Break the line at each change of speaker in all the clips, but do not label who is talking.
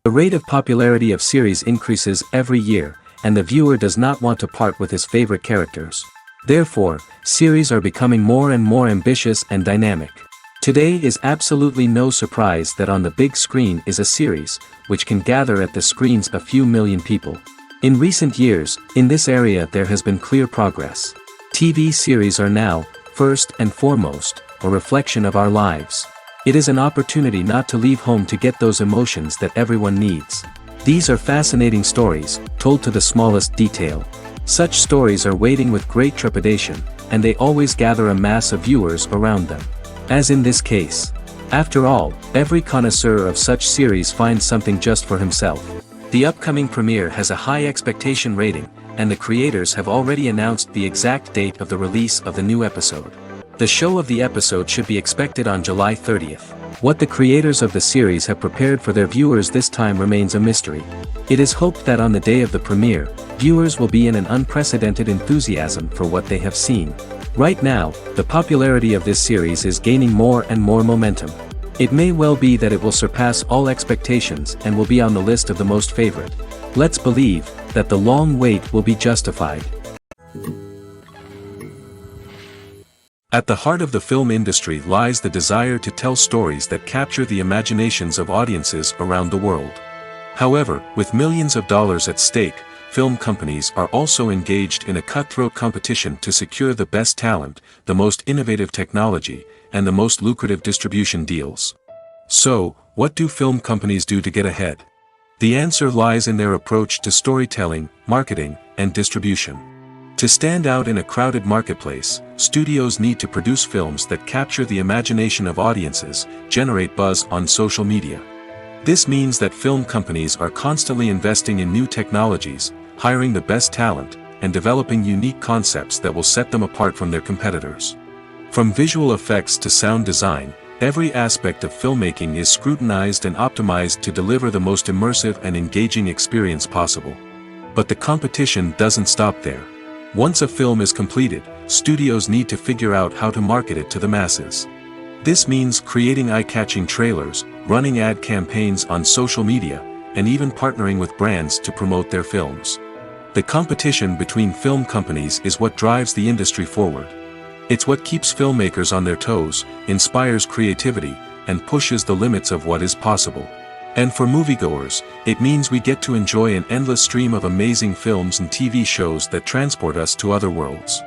The rate of popularity of series increases every year, and the viewer does not want to part with his favorite characters. Therefore, series are becoming more and more ambitious and dynamic. Today is absolutely no surprise that on the big screen is a series, which can gather at the screens a few million people. In recent years, in this area there has been clear progress. TV series are now, first and foremost, a reflection of our lives. It is an opportunity not to leave home to get those emotions that everyone needs. These are fascinating stories, told to the smallest detail. Such stories are waiting with great trepidation, and they always gather a mass of viewers around them. As in this case. After all, every connoisseur of such series finds something just for himself. The upcoming premiere has a high expectation rating, and the creators have already announced the exact date of the release of the new episode. The show of the episode should be expected on July 30th. What the creators of the series have prepared for their viewers this time remains a mystery. It is hoped that on the day of the premiere, viewers will be in an unprecedented enthusiasm for what they have seen. Right now, the popularity of this series is gaining more and more momentum. It may well be that it will surpass all expectations and will be on the list of the most favorite. Let's believe that the long wait will be justified. At the heart of the film industry lies the desire to tell stories that capture the imaginations of audiences around the world. However, with millions of dollars at stake, film companies are also engaged in a cutthroat competition to secure the best talent, the most innovative technology, and the most lucrative distribution deals. So, what do film companies do to get ahead? The answer lies in their approach to storytelling, marketing, and distribution. To stand out in a crowded marketplace, studios need to produce films that capture the imagination of audiences, generate buzz on social media. This means that film companies are constantly investing in new technologies, hiring the best talent, and developing unique concepts that will set them apart from their competitors. From visual effects to sound design, every aspect of filmmaking is scrutinized and optimized to deliver the most immersive and engaging experience possible. But the competition doesn't stop there. Once a film is completed, studios need to figure out how to market it to the masses. This means creating eye-catching trailers, running ad campaigns on social media, and even partnering with brands to promote their films. The competition between film companies is what drives the industry forward. It's what keeps filmmakers on their toes, inspires creativity, and pushes the limits of what is possible. And for moviegoers, it means we get to enjoy an endless stream of amazing films and TV shows that transport us to other worlds.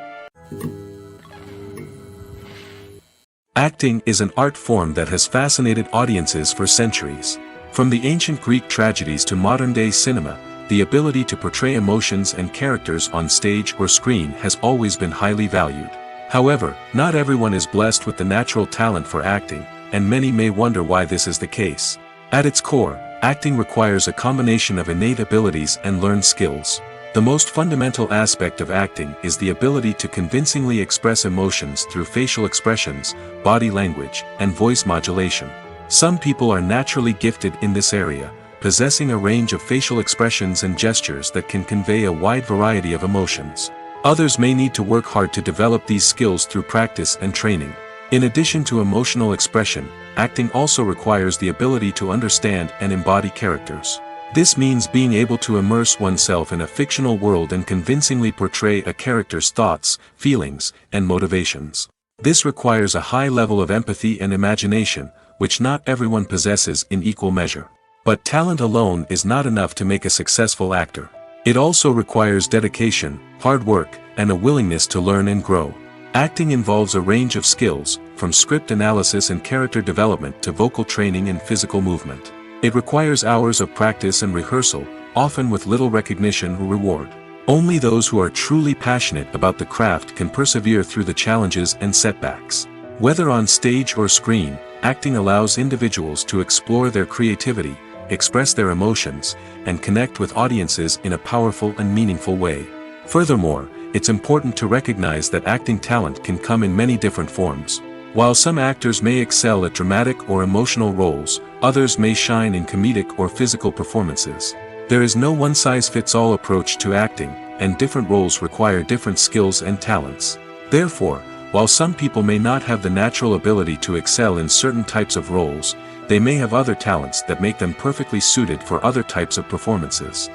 Acting is an art form that has fascinated audiences for centuries. From the ancient Greek tragedies to modern-day cinema, the ability to portray emotions and characters on stage or screen has always been highly valued. However, not everyone is blessed with the natural talent for acting, and many may wonder why this is the case. At its core, acting requires a combination of innate abilities and learned skills. The most fundamental aspect of acting is the ability to convincingly express emotions through facial expressions, body language, and voice modulation. Some people are naturally gifted in this area, possessing a range of facial expressions and gestures that can convey a wide variety of emotions. Others may need to work hard to develop these skills through practice and training. In addition to emotional expression, acting also requires the ability to understand and embody characters. This means being able to immerse oneself in a fictional world and convincingly portray a character's thoughts, feelings, and motivations. This requires a high level of empathy and imagination, which not everyone possesses in equal measure. But talent alone is not enough to make a successful actor. It also requires dedication, hard work, and a willingness to learn and grow. Acting involves a range of skills, from script analysis and character development to vocal training and physical movement. It requires hours of practice and rehearsal, often with little recognition or reward. Only those who are truly passionate about the craft can persevere through the challenges and setbacks. Whether on stage or screen, acting allows individuals to explore their creativity, express their emotions, and connect with audiences in a powerful and meaningful way. Furthermore, it's important to recognize that acting talent can come in many different forms. While some actors may excel at dramatic or emotional roles, others may shine in comedic or physical performances. There is no one-size-fits-all approach to acting, and different roles require different skills and talents. Therefore, while some people may not have the natural ability to excel in certain types of roles, they may have other talents that make them perfectly suited for other types of performances.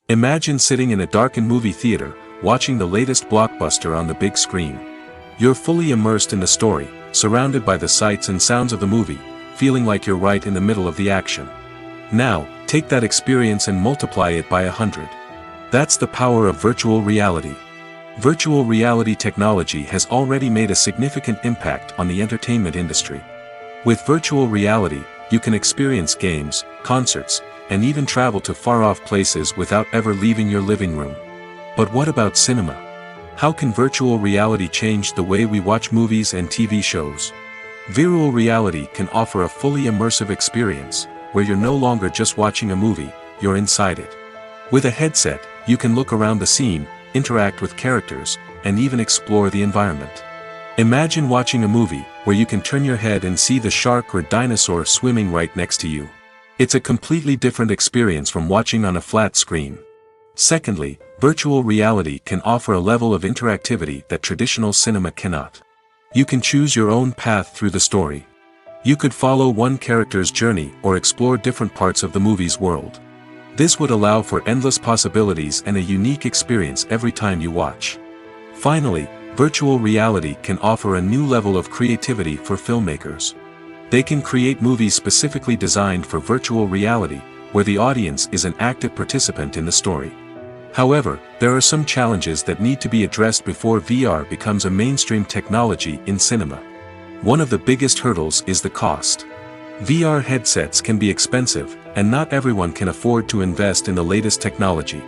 Imagine sitting in a darkened movie theater, watching the latest blockbuster on the big screen. You're fully immersed in the story, surrounded by the sights and sounds of the movie, feeling like you're right in the middle of the action. Now, take that experience and multiply it by 100. That's the power of virtual reality. Virtual reality technology has already made a significant impact on the entertainment industry. With virtual reality, you can experience games, concerts, and even travel to far-off places without ever leaving your living room. But what about cinema? How can virtual reality change the way we watch movies and TV shows? Virtual reality can offer a fully immersive experience, where you're no longer just watching a movie, you're inside it. With a headset, you can look around the scene, interact with characters, and even explore the environment. Imagine watching a movie where you can turn your head and see the shark or dinosaur swimming right next to you. It's a completely different experience from watching on a flat screen. Secondly, virtual reality can offer a level of interactivity that traditional cinema cannot. You can choose your own path through the story. You could follow one character's journey or explore different parts of the movie's world. This would allow for endless possibilities and a unique experience every time you watch. Finally, virtual reality can offer a new level of creativity for filmmakers. They can create movies specifically designed for virtual reality, where the audience is an active participant in the story. However, there are some challenges that need to be addressed before VR becomes a mainstream technology in cinema. One of the biggest hurdles is the cost. VR headsets can be expensive, and not everyone can afford to invest in the latest technology.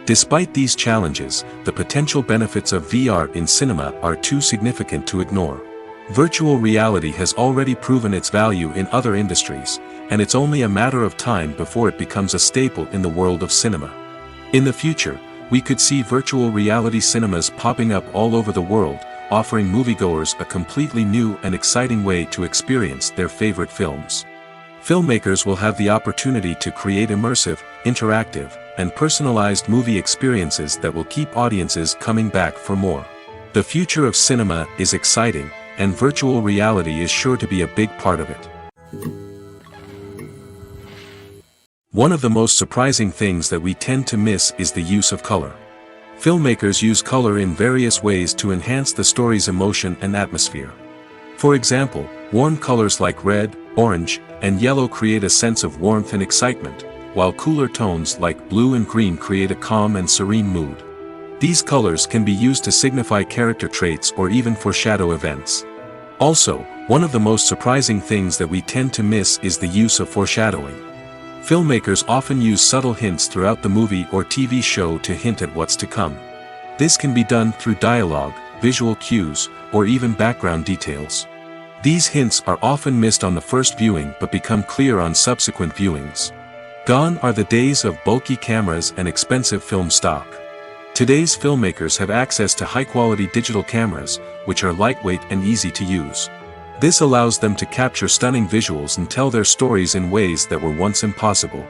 Despite these challenges, the potential benefits of VR in cinema are too significant to ignore. Virtual reality has already proven its value in other industries, and it's only a matter of time before it becomes a staple in the world of cinema. In the future, we could see virtual reality cinemas popping up all over the world, offering moviegoers a completely new and exciting way to experience their favorite films. Filmmakers will have the opportunity to create immersive, interactive, and personalized movie experiences that will keep audiences coming back for more. The future of cinema is exciting, and virtual reality is sure to be a big part of it. One of the most surprising things that we tend to miss is the use of color. Filmmakers use color in various ways to enhance the story's emotion and atmosphere. For example, warm colors like red, orange, and yellow create a sense of warmth and excitement, while cooler tones like blue and green create a calm and serene mood. These colors can be used to signify character traits or even foreshadow events. Also, one of the most surprising things that we tend to miss is the use of foreshadowing. Filmmakers often use subtle hints throughout the movie or TV show to hint at what's to come. This can be done through dialogue, visual cues, or even background details. These hints are often missed on the first viewing but become clear on subsequent viewings. Gone are the days of bulky cameras and expensive film stock. Today's filmmakers have access to high-quality digital cameras, which are lightweight and easy to use. This allows them to capture stunning visuals and tell their stories in ways that were once impossible.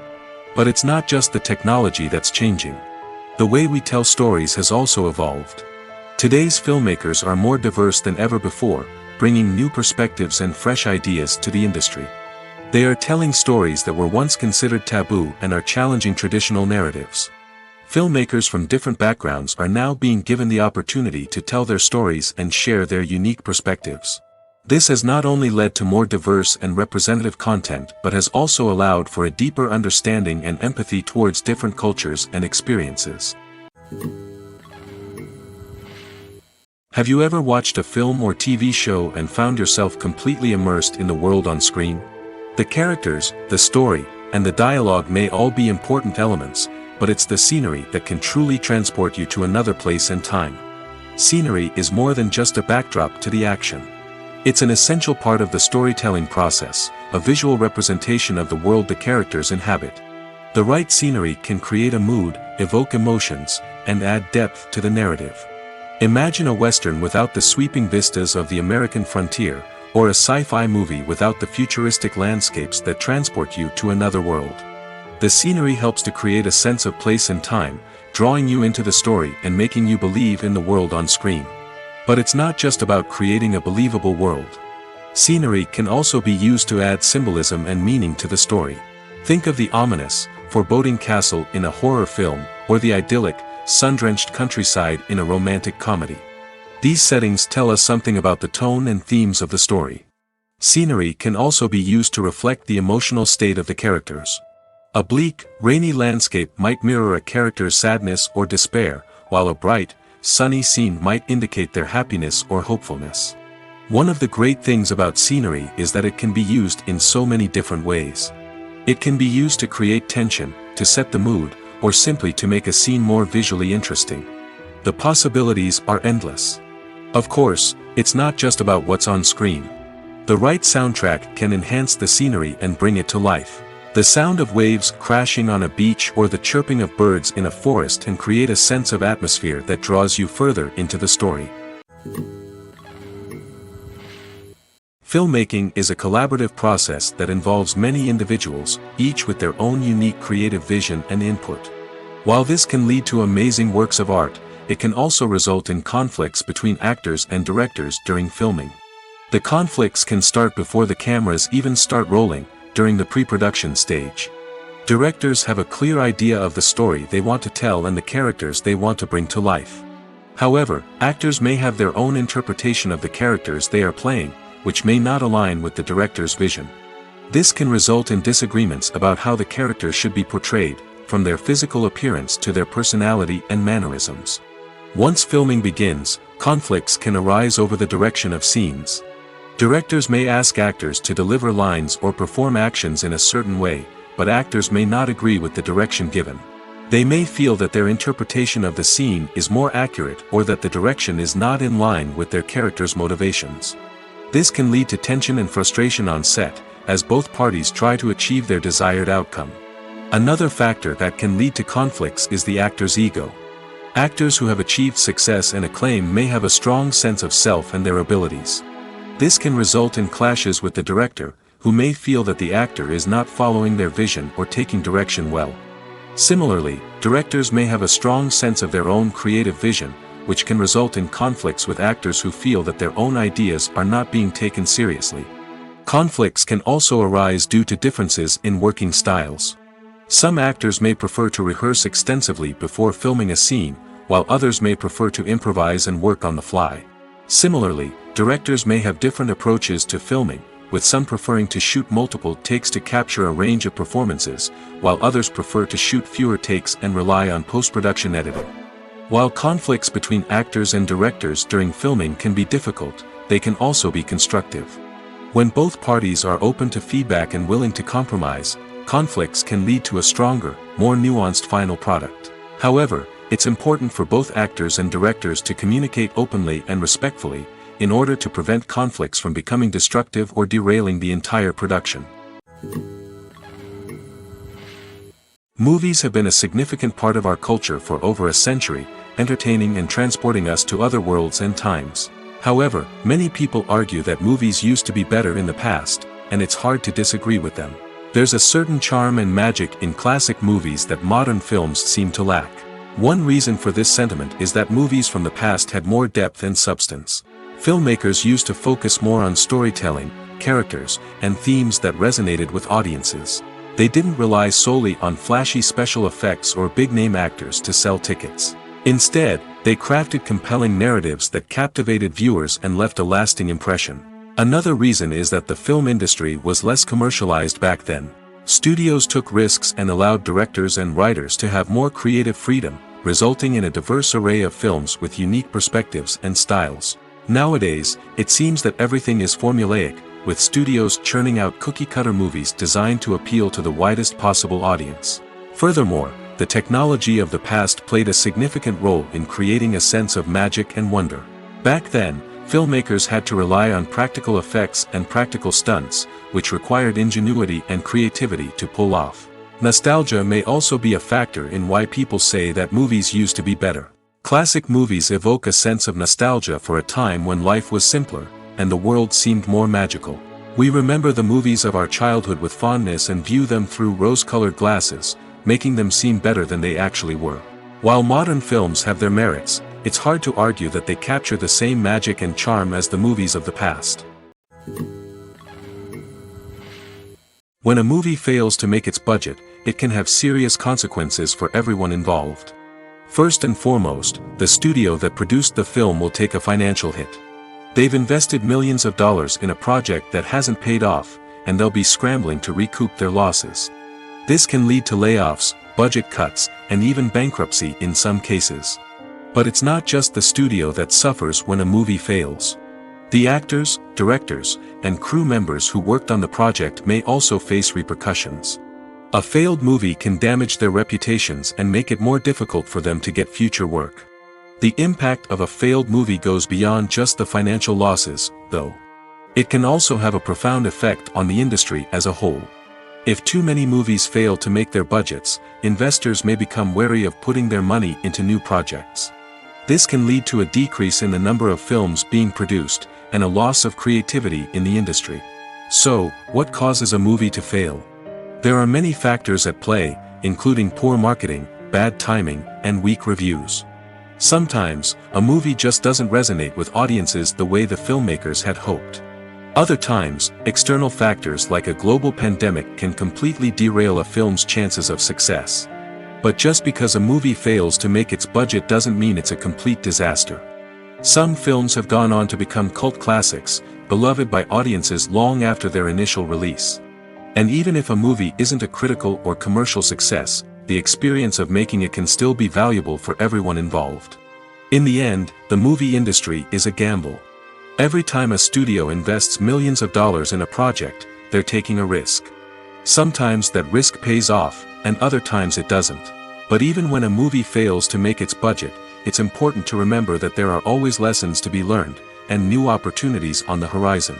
But it's not just the technology that's changing. The way we tell stories has also evolved. Today's filmmakers are more diverse than ever before, bringing new perspectives and fresh ideas to the industry. They are telling stories that were once considered taboo and are challenging traditional narratives. Filmmakers from different backgrounds are now being given the opportunity to tell their stories and share their unique perspectives. This has not only led to more diverse and representative content but has also allowed for a deeper understanding and empathy towards different cultures and experiences. Have you ever watched a film or TV show and found yourself completely immersed in the world on screen? The characters, the story, and the dialogue may all be important elements, but it's the scenery that can truly transport you to another place and time. Scenery is more than just a backdrop to the action. It's an essential part of the storytelling process, a visual representation of the world the characters inhabit. The right scenery can create a mood, evoke emotions, and add depth to the narrative. Imagine a Western without the sweeping vistas of the American frontier, or a sci-fi movie without the futuristic landscapes that transport you to another world. The scenery helps to create a sense of place and time, drawing you into the story and making you believe in the world on screen. But it's not just about creating a believable world. Scenery can also be used to add symbolism and meaning to the story. Think of the ominous, foreboding castle in a horror film, or the idyllic, sun-drenched countryside in a romantic comedy. These settings tell us something about the tone and themes of the story. Scenery can also be used to reflect the emotional state of the characters. A bleak, rainy landscape might mirror a character's sadness or despair, while a bright, sunny scene might indicate their happiness or hopefulness. One of the great things about scenery is that it can be used in so many different ways. It can be used to create tension, to set the mood, or simply to make a scene more visually interesting. The possibilities are endless. Of course, it's not just about what's on screen. The right soundtrack can enhance the scenery and bring it to life. The sound of waves crashing on a beach or the chirping of birds in a forest can create a sense of atmosphere that draws you further into the story. Filmmaking is a collaborative process that involves many individuals, each with their own unique creative vision and input. While this can lead to amazing works of art, it can also result in conflicts between actors and directors during filming. The conflicts can start before the cameras even start rolling, during the pre-production stage. Directors have a clear idea of the story they want to tell and the characters they want to bring to life. However, actors may have their own interpretation of the characters they are playing, which may not align with the director's vision. This can result in disagreements about how the characters should be portrayed, from their physical appearance to their personality and mannerisms. Once filming begins, conflicts can arise over the direction of scenes. Directors may ask actors to deliver lines or perform actions in a certain way, but actors may not agree with the direction given. They may feel that their interpretation of the scene is more accurate or that the direction is not in line with their character's motivations. This can lead to tension and frustration on set, as both parties try to achieve their desired outcome. Another factor that can lead to conflicts is the actor's ego. Actors who have achieved success and acclaim may have a strong sense of self and their abilities. This can result in clashes with the director, who may feel that the actor is not following their vision or taking direction well. Similarly, directors may have a strong sense of their own creative vision, which can result in conflicts with actors who feel that their own ideas are not being taken seriously. Conflicts can also arise due to differences in working styles. Some actors may prefer to rehearse extensively before filming a scene, while others may prefer to improvise and work on the fly. Similarly, directors may have different approaches to filming, with some preferring to shoot multiple takes to capture a range of performances, while others prefer to shoot fewer takes and rely on post-production editing. While conflicts between actors and directors during filming can be difficult, they can also be constructive. When both parties are open to feedback and willing to compromise, conflicts can lead to a stronger, more nuanced final product. However, it's important for both actors and directors to communicate openly and respectfully, in order to prevent conflicts from becoming destructive or derailing the entire production. Movies have been a significant part of our culture for over a century, entertaining and transporting us to other worlds and times. However, many people argue that movies used to be better in the past, and it's hard to disagree with them. There's a certain charm and magic in classic movies that modern films seem to lack. One reason for this sentiment is that movies from the past had more depth and substance. Filmmakers used to focus more on storytelling, characters, and themes that resonated with audiences. They didn't rely solely on flashy special effects or big-name actors to sell tickets. Instead, they crafted compelling narratives that captivated viewers and left a lasting impression. Another reason is that the film industry was less commercialized back then. Studios took risks and allowed directors and writers to have more creative freedom, resulting in a diverse array of films with unique perspectives and styles. Nowadays, it seems that everything is formulaic, with studios churning out cookie-cutter movies designed to appeal to the widest possible audience. Furthermore, the technology of the past played a significant role in creating a sense of magic and wonder. Back then, filmmakers had to rely on practical effects and practical stunts, which required ingenuity and creativity to pull off. Nostalgia may also be a factor in why people say that movies used to be better. Classic movies evoke a sense of nostalgia for a time when life was simpler, and the world seemed more magical. We remember the movies of our childhood with fondness and view them through rose-colored glasses, making them seem better than they actually were. While modern films have their merits, it's hard to argue that they capture the same magic and charm as the movies of the past. When a movie fails to make its budget, it can have serious consequences for everyone involved. First and foremost, the studio that produced the film will take a financial hit. They've invested millions of dollars in a project that hasn't paid off, and they'll be scrambling to recoup their losses. This can lead to layoffs, budget cuts, and even bankruptcy in some cases. But it's not just the studio that suffers when a movie fails. The actors, directors, and crew members who worked on the project may also face repercussions. A failed movie can damage their reputations and make it more difficult for them to get future work. The impact of a failed movie goes beyond just the financial losses, though. It can also have a profound effect on the industry as a whole. If too many movies fail to make their budgets, investors may become wary of putting their money into new projects. This can lead to a decrease in the number of films being produced, and a loss of creativity in the industry. So, what causes a movie to fail? There are many factors at play, including poor marketing, bad timing, and weak reviews. Sometimes, a movie just doesn't resonate with audiences the way the filmmakers had hoped. Other times, external factors like a global pandemic can completely derail a film's chances of success. But just because a movie fails to make its budget doesn't mean it's a complete disaster. Some films have gone on to become cult classics, beloved by audiences long after their initial release. And even if a movie isn't a critical or commercial success, the experience of making it can still be valuable for everyone involved. In the end, the movie industry is a gamble. Every time a studio invests millions of dollars in a project, they're taking a risk. Sometimes that risk pays off, and other times it doesn't. But even when a movie fails to make its budget, it's important to remember that there are always lessons to be learned, and new opportunities on the horizon.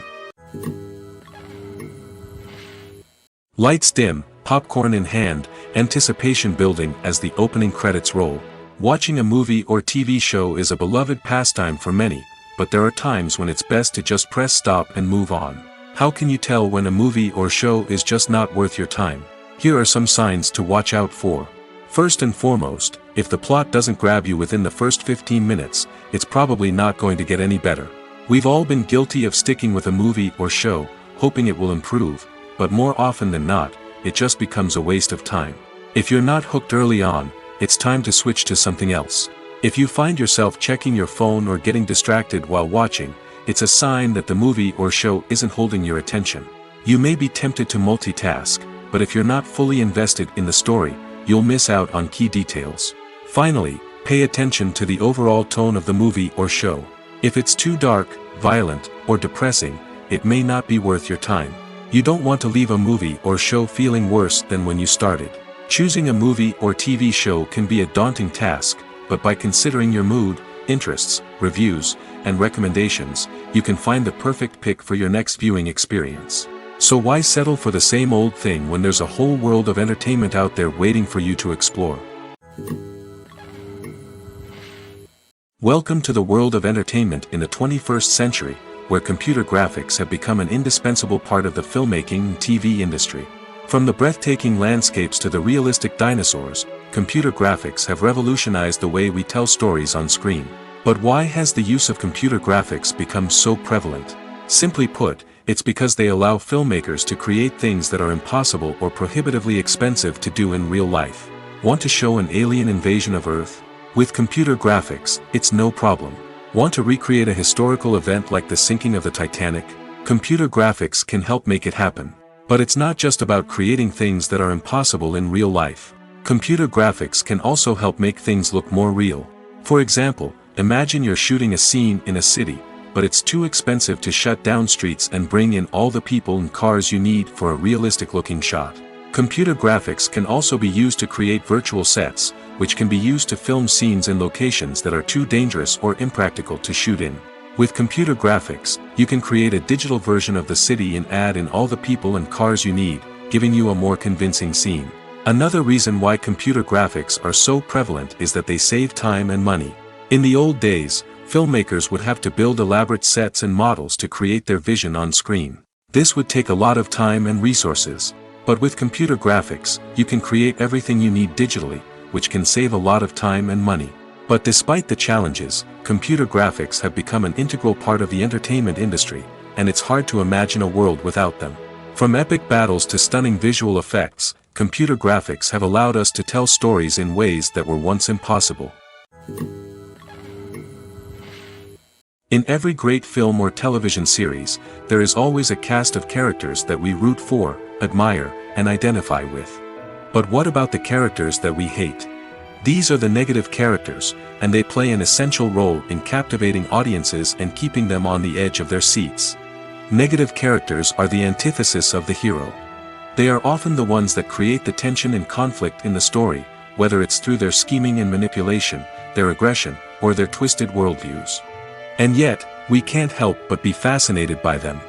Lights dim, popcorn in hand, anticipation building as the opening credits roll. Watching a movie or TV show is a beloved pastime for many, but there are times when it's best to just press stop and move on. How can you tell when a movie or show is just not worth your time? Here are some signs to watch out for. First and foremost, if the plot doesn't grab you within the first 15 minutes, it's probably not going to get any better. We've all been guilty of sticking with a movie or show, hoping it will improve, but more often than not, it just becomes a waste of time. If you're not hooked early on, it's time to switch to something else. If you find yourself checking your phone or getting distracted while watching, it's a sign that the movie or show isn't holding your attention. You may be tempted to multitask, but if you're not fully invested in the story, you'll miss out on key details. Finally, pay attention to the overall tone of the movie or show. If it's too dark, violent, or depressing, it may not be worth your time. You don't want to leave a movie or show feeling worse than when you started. Choosing a movie or TV show can be a daunting task, but by considering your mood, interests, reviews, and recommendations, you can find the perfect pick for your next viewing experience. So why settle for the same old thing when there's a whole world of entertainment out there waiting for you to explore? Welcome to the world of entertainment in the 21st century, where computer graphics have become an indispensable part of the filmmaking and TV industry. From the breathtaking landscapes to the realistic dinosaurs, computer graphics have revolutionized the way we tell stories on screen. But why has the use of computer graphics become so prevalent? Simply put, it's because they allow filmmakers to create things that are impossible or prohibitively expensive to do in real life. Want to show an alien invasion of Earth? With computer graphics, it's no problem. Want to recreate a historical event like the sinking of the Titanic? Computer graphics can help make it happen. But it's not just about creating things that are impossible in real life. Computer graphics can also help make things look more real. For example, imagine you're shooting a scene in a city, but it's too expensive to shut down streets and bring in all the people and cars you need for a realistic-looking shot. Computer graphics can also be used to create virtual sets, which can be used to film scenes in locations that are too dangerous or impractical to shoot in. With computer graphics, you can create a digital version of the city and add in all the people and cars you need, giving you a more convincing scene. Another reason why computer graphics are so prevalent is that they save time and money. In the old days, filmmakers would have to build elaborate sets and models to create their vision on screen. This would take a lot of time and resources. But with computer graphics, you can create everything you need digitally, which can save a lot of time and money. But despite the challenges, computer graphics have become an integral part of the entertainment industry, and it's hard to imagine a world without them. From epic battles to stunning visual effects, computer graphics have allowed us to tell stories in ways that were once impossible. In every great film or television series, there is always a cast of characters that we root for, admire, and identify with. But what about the characters that we hate? These are the negative characters, and they play an essential role in captivating audiences and keeping them on the edge of their seats. Negative characters are the antithesis of the hero. They are often the ones that create the tension and conflict in the story, whether it's through their scheming and manipulation, their aggression, or their twisted worldviews. And yet, we can't help but be fascinated by them.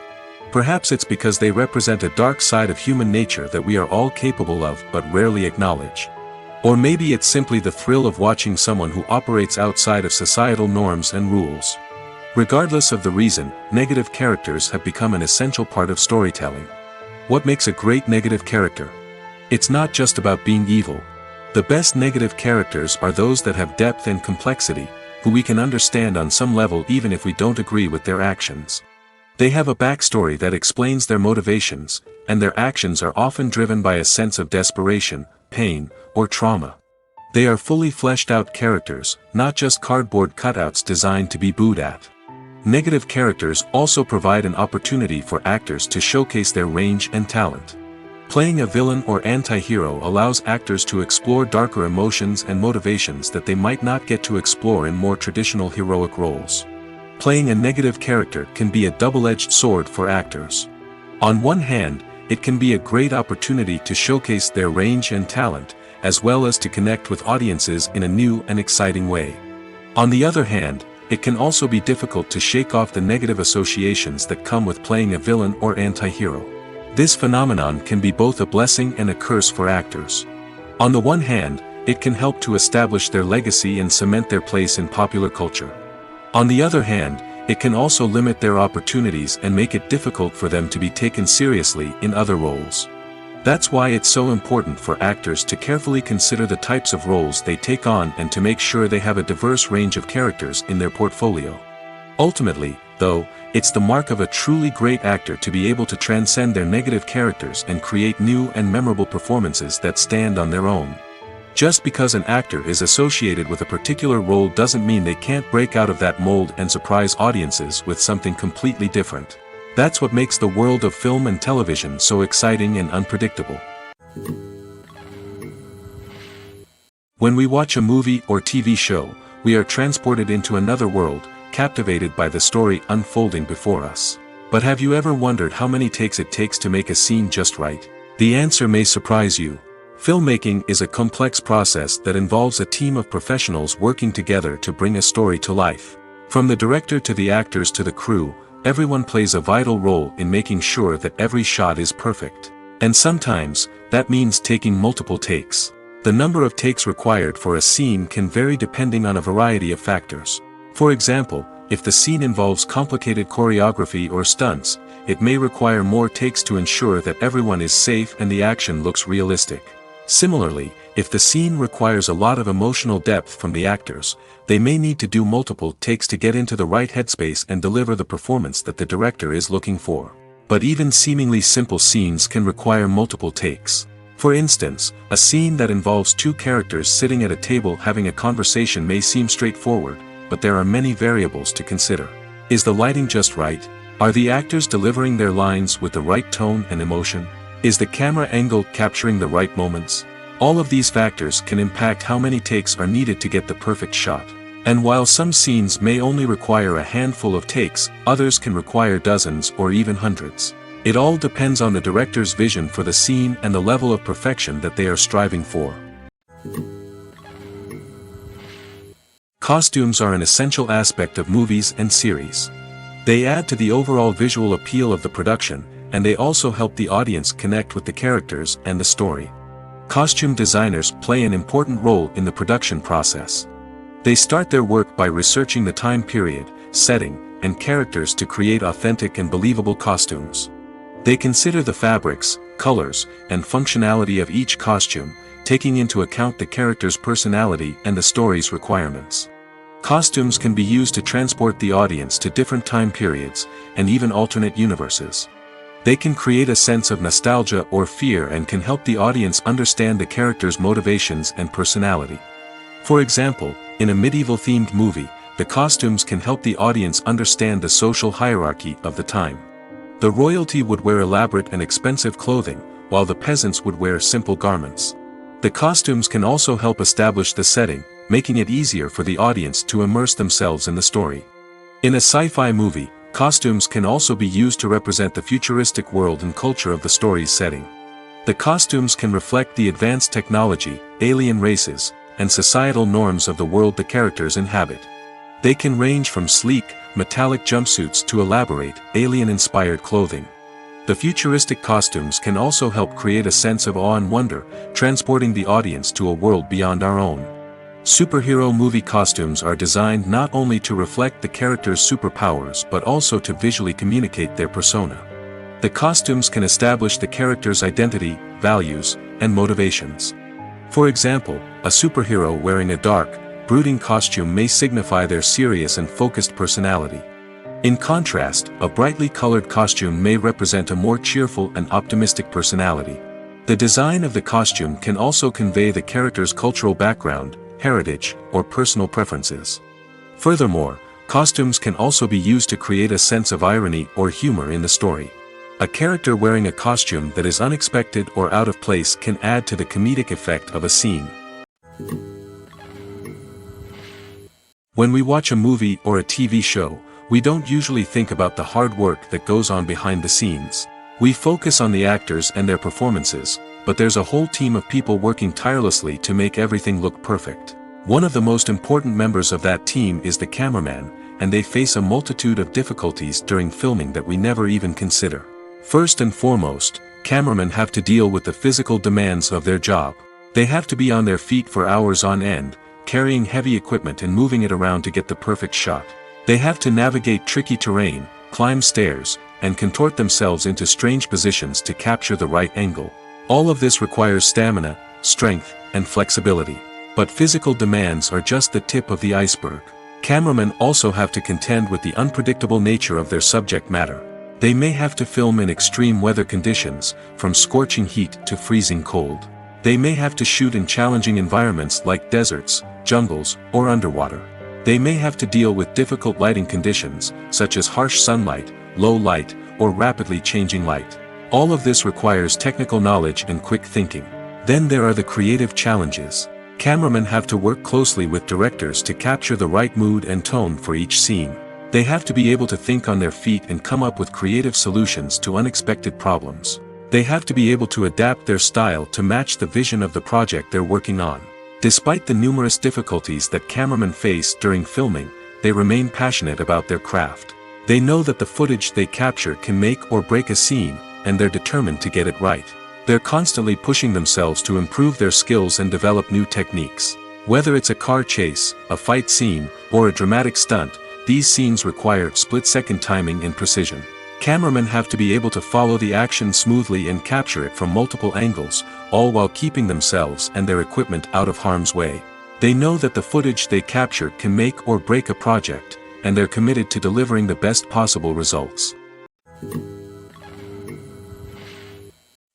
Perhaps it's because they represent a dark side of human nature that we are all capable of but rarely acknowledge. Or maybe it's simply the thrill of watching someone who operates outside of societal norms and rules. Regardless of the reason, negative characters have become an essential part of storytelling. What makes a great negative character? It's not just about being evil. The best negative characters are those that have depth and complexity, who we can understand on some level even if we don't agree with their actions. They have a backstory that explains their motivations, and their actions are often driven by a sense of desperation, pain, or trauma. They are fully fleshed out characters, not just cardboard cutouts designed to be booed at. Negative characters also provide an opportunity for actors to showcase their range and talent. Playing a villain or anti-hero allows actors to explore darker emotions and motivations that they might not get to explore in more traditional heroic roles. Playing a negative character can be a double-edged sword for actors. On one hand, it can be a great opportunity to showcase their range and talent, as well as to connect with audiences in a new and exciting way. On the other hand, it can also be difficult to shake off the negative associations that come with playing a villain or anti-hero. This phenomenon can be both a blessing and a curse for actors. On the one hand, it can help to establish their legacy and cement their place in popular culture. On the other hand, it can also limit their opportunities and make it difficult for them to be taken seriously in other roles. That's why it's so important for actors to carefully consider the types of roles they take on and to make sure they have a diverse range of characters in their portfolio. Ultimately, though, it's the mark of a truly great actor to be able to transcend their negative characters and create new and memorable performances that stand on their own. Just because an actor is associated with a particular role doesn't mean they can't break out of that mold and surprise audiences with something completely different. That's what makes the world of film and television so exciting and unpredictable. When we watch a movie or TV show, we are transported into another world, captivated by the story unfolding before us. But have you ever wondered how many takes it takes to make a scene just right? The answer may surprise you. Filmmaking is a complex process that involves a team of professionals working together to bring a story to life. From the director to the actors to the crew, everyone plays a vital role in making sure that every shot is perfect. And sometimes, that means taking multiple takes. The number of takes required for a scene can vary depending on a variety of factors. For example, if the scene involves complicated choreography or stunts, it may require more takes to ensure that everyone is safe and the action looks realistic. Similarly, if the scene requires a lot of emotional depth from the actors, they may need to do multiple takes to get into the right headspace and deliver the performance that the director is looking for. But even seemingly simple scenes can require multiple takes. For instance, a scene that involves two characters sitting at a table having a conversation may seem straightforward, but there are many variables to consider. Is the lighting just right? Are the actors delivering their lines with the right tone and emotion? Is the camera angle capturing the right moments? All of these factors can impact how many takes are needed to get the perfect shot. And while some scenes may only require a handful of takes, others can require dozens or even hundreds. It all depends on the director's vision for the scene and the level of perfection that they are striving for. Costumes are an essential aspect of movies and series. They add to the overall visual appeal of the production, and they also help the audience connect with the characters and the story. Costume designers play an important role in the production process. They start their work by researching the time period, setting, and characters to create authentic and believable costumes. They consider the fabrics, colors, and functionality of each costume, taking into account the character's personality and the story's requirements. Costumes can be used to transport the audience to different time periods, and even alternate universes. They can create a sense of nostalgia or fear and can help the audience understand the character's motivations and personality. For example, in a medieval-themed movie, the costumes can help the audience understand the social hierarchy of the time. The royalty would wear elaborate and expensive clothing, while the peasants would wear simple garments. The costumes can also help establish the setting, making it easier for the audience to immerse themselves in the story. In a sci-fi movie, costumes can also be used to represent the futuristic world and culture of the story's setting. The costumes can reflect the advanced technology, alien races, and societal norms of the world the characters inhabit. They can range from sleek, metallic jumpsuits to elaborate, alien-inspired clothing. The futuristic costumes can also help create a sense of awe and wonder, transporting the audience to a world beyond our own. Superhero movie costumes are designed not only to reflect the character's superpowers but also to visually communicate their persona. The costumes can establish the character's identity, values, and motivations. For example, a superhero wearing a dark, brooding costume may signify their serious and focused personality. In contrast, a brightly colored costume may represent a more cheerful and optimistic personality. The design of the costume can also convey the character's cultural background, heritage, or personal preferences. Furthermore, costumes can also be used to create a sense of irony or humor in the story. A character wearing a costume that is unexpected or out of place can add to the comedic effect of a scene. When we watch a movie or a TV show, we don't usually think about the hard work that goes on behind the scenes. We focus on the actors and their performances, but there's a whole team of people working tirelessly to make everything look perfect. One of the most important members of that team is the cameraman, and they face a multitude of difficulties during filming that we never even consider. First and foremost, cameramen have to deal with the physical demands of their job. They have to be on their feet for hours on end, carrying heavy equipment and moving it around to get the perfect shot. They have to navigate tricky terrain, climb stairs, and contort themselves into strange positions to capture the right angle. All of this requires stamina, strength, and flexibility. But physical demands are just the tip of the iceberg. Cameramen also have to contend with the unpredictable nature of their subject matter. They may have to film in extreme weather conditions, from scorching heat to freezing cold. They may have to shoot in challenging environments like deserts, jungles, or underwater. They may have to deal with difficult lighting conditions, such as harsh sunlight, low light, or rapidly changing light. All of this requires technical knowledge and quick thinking. Then there are the creative challenges. Cameramen have to work closely with directors to capture the right mood and tone for each scene. They have to be able to think on their feet and come up with creative solutions to unexpected problems. They have to be able to adapt their style to match the vision of the project they're working on. Despite the numerous difficulties that cameramen face during filming, they remain passionate about their craft. They know that the footage they capture can make or break a scene, and they're determined to get it right. They're constantly pushing themselves to improve their skills and develop new techniques. Whether it's a car chase, a fight scene, or a dramatic stunt, these scenes require split-second timing and precision. Cameramen have to be able to follow the action smoothly and capture it from multiple angles, all while keeping themselves and their equipment out of harm's way. They know that the footage they capture can make or break a project, and they're committed to delivering the best possible results.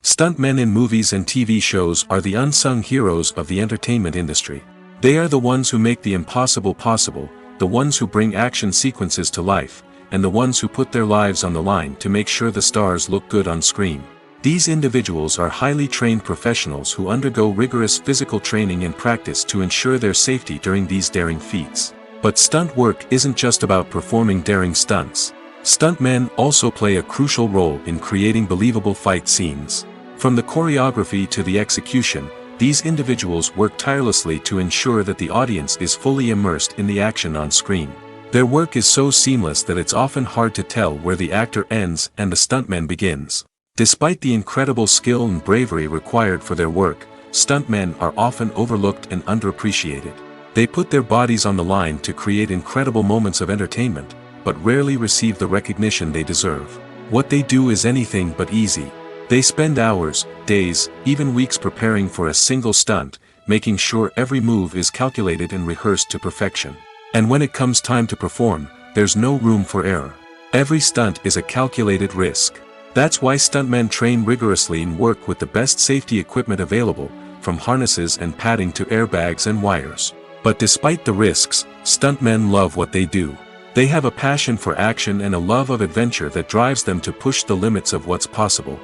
Stuntmen in movies and TV shows are the unsung heroes of the entertainment industry. They are the ones who make the impossible possible, the ones who bring action sequences to life, and the ones who put their lives on the line to make sure the stars look good on screen. These individuals are highly trained professionals who undergo rigorous physical training and practice to ensure their safety during these daring feats. But stunt work isn't just about performing daring stunts. Stuntmen also play a crucial role in creating believable fight scenes. From the choreography to the execution, these individuals work tirelessly to ensure that the audience is fully immersed in the action on screen. Their work is so seamless that it's often hard to tell where the actor ends and the stuntman begins. Despite the incredible skill and bravery required for their work, stuntmen are often overlooked and underappreciated. They put their bodies on the line to create incredible moments of entertainment, but rarely receive the recognition they deserve. What they do is anything but easy. They spend hours, days, even weeks preparing for a single stunt, making sure every move is calculated and rehearsed to perfection. And when it comes time to perform, there's no room for error. Every stunt is a calculated risk. That's why stuntmen train rigorously and work with the best safety equipment available, from harnesses and padding to airbags and wires. But despite the risks, stuntmen love what they do. They have a passion for action and a love of adventure that drives them to push the limits of what's possible.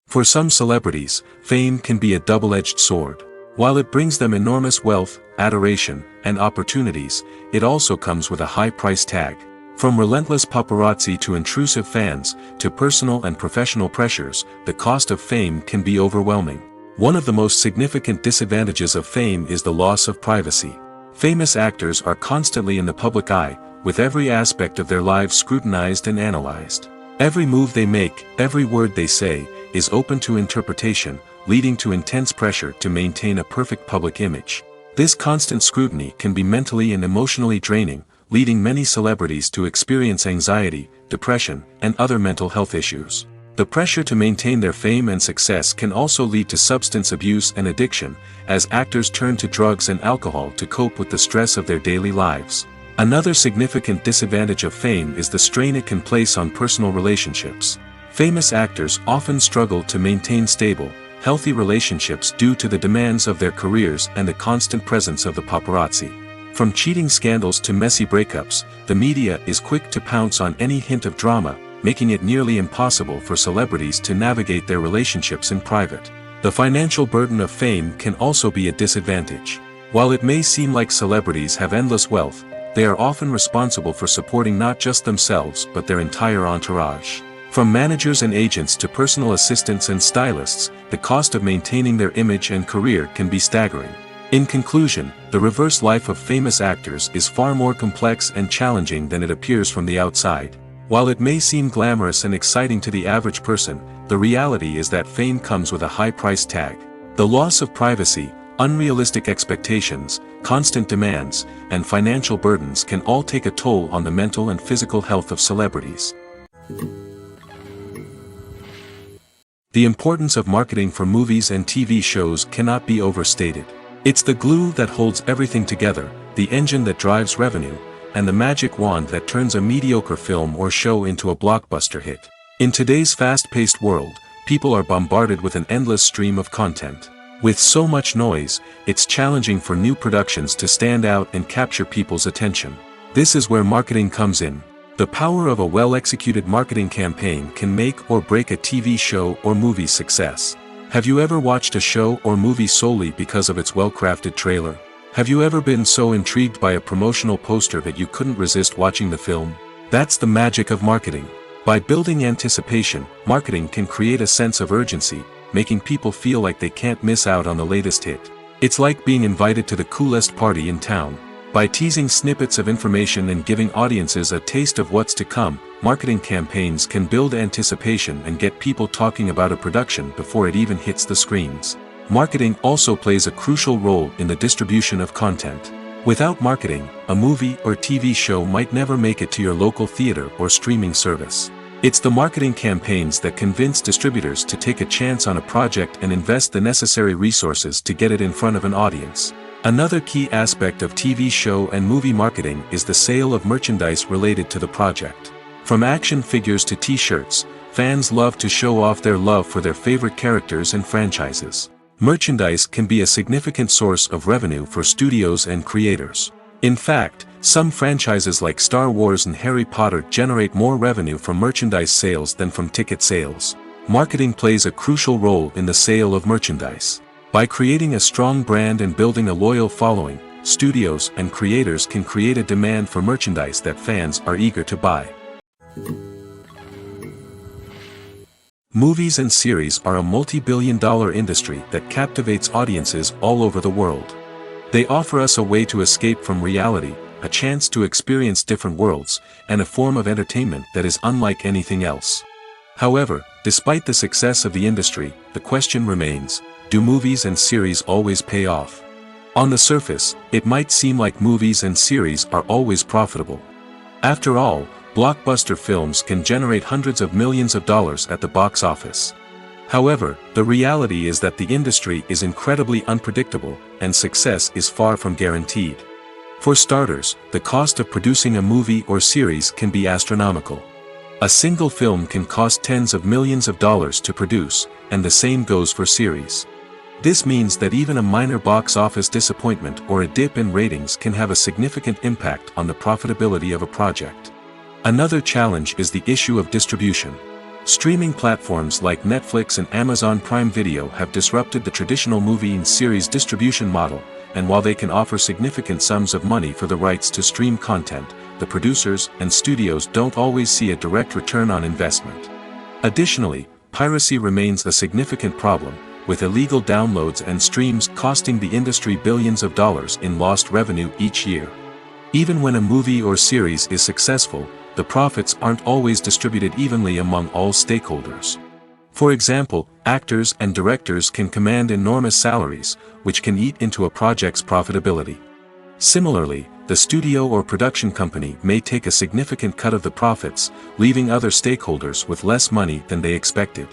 For some celebrities, fame can be a double-edged sword. While it brings them enormous wealth, adoration, and opportunities, it also comes with a high price tag. From relentless paparazzi to intrusive fans, to personal and professional pressures, the cost of fame can be overwhelming. One of the most significant disadvantages of fame is the loss of privacy. Famous actors are constantly in the public eye, with every aspect of their lives scrutinized and analyzed. Every move they make, every word they say, is open to interpretation, leading to intense pressure to maintain a perfect public image. This constant scrutiny can be mentally and emotionally draining, leading many celebrities to experience anxiety, depression, and other mental health issues. The pressure to maintain their fame and success can also lead to substance abuse and addiction, as actors turn to drugs and alcohol to cope with the stress of their daily lives. Another significant disadvantage of fame is the strain it can place on personal relationships. Famous actors often struggle to maintain stable, healthy relationships due to the demands of their careers and the constant presence of the paparazzi. From cheating scandals to messy breakups, the media is quick to pounce on any hint of drama, making it nearly impossible for celebrities to navigate their relationships in private. The financial burden of fame can also be a disadvantage. While it may seem like celebrities have endless wealth, they are often responsible for supporting not just themselves but their entire entourage. From managers and agents to personal assistants and stylists, the cost of maintaining their image and career can be staggering. In conclusion, the reverse life of famous actors is far more complex and challenging than it appears from the outside. While it may seem glamorous and exciting to the average person, the reality is that fame comes with a high price tag. The loss of privacy, unrealistic expectations, constant demands, and financial burdens can all take a toll on the mental and physical health of celebrities. The importance of marketing for movies and TV shows cannot be overstated. It's the glue that holds everything together, the engine that drives revenue, and the magic wand that turns a mediocre film or show into a blockbuster hit. In today's fast-paced world, people are bombarded with an endless stream of content. With so much noise, it's challenging for new productions to stand out and capture people's attention. This is where marketing comes in. The power of a well-executed marketing campaign can make or break a TV show or movie's success. Have you ever watched a show or movie solely because of its well-crafted trailer? Have you ever been so intrigued by a promotional poster that you couldn't resist watching the film? That's the magic of marketing. By building anticipation, marketing can create a sense of urgency, making people feel like they can't miss out on the latest hit. It's like being invited to the coolest party in town. By teasing snippets of information and giving audiences a taste of what's to come, marketing campaigns can build anticipation and get people talking about a production before it even hits the screens. Marketing also plays a crucial role in the distribution of content. Without marketing, a movie or TV show might never make it to your local theater or streaming service. It's the marketing campaigns that convince distributors to take a chance on a project and invest the necessary resources to get it in front of an audience. Another key aspect of TV show and movie marketing is the sale of merchandise related to the project. From action figures to t-shirts, fans love to show off their love for their favorite characters and franchises. Merchandise can be a significant source of revenue for studios and creators. In fact, Some franchises like Star Wars and Harry Potter generate more revenue from merchandise sales than from ticket sales. Marketing plays a crucial role in the sale of merchandise. By creating a strong brand and building a loyal following, studios and creators can create a demand for merchandise that fans are eager to buy. Movies and series are a multi-billion-dollar industry that captivates audiences all over the world. They offer us a way to escape from reality, a chance to experience different worlds, and a form of entertainment that is unlike anything else. However, despite the success of the industry, the question remains, do movies and series always pay off? On the surface, it might seem like movies and series are always profitable. After all, blockbuster films can generate hundreds of millions of dollars at the box office. However, the reality is that the industry is incredibly unpredictable, and success is far from guaranteed. For starters, the cost of producing a movie or series can be astronomical. A single film can cost tens of millions of dollars to produce, and the same goes for series. This means that even a minor box office disappointment or a dip in ratings can have a significant impact on the profitability of a project. Another challenge is the issue of distribution. Streaming platforms like Netflix and Amazon Prime Video have disrupted the traditional movie and series distribution model, and while they can offer significant sums of money for the rights to stream content, the producers and studios don't always see a direct return on investment. Additionally, piracy remains a significant problem, with illegal downloads and streams costing the industry billions of dollars in lost revenue each year. Even when a movie or series is successful, the profits aren't always distributed evenly among all stakeholders. For example, actors and directors can command enormous salaries, which can eat into a project's profitability. Similarly, the studio or production company may take a significant cut of the profits, leaving other stakeholders with less money than they expected.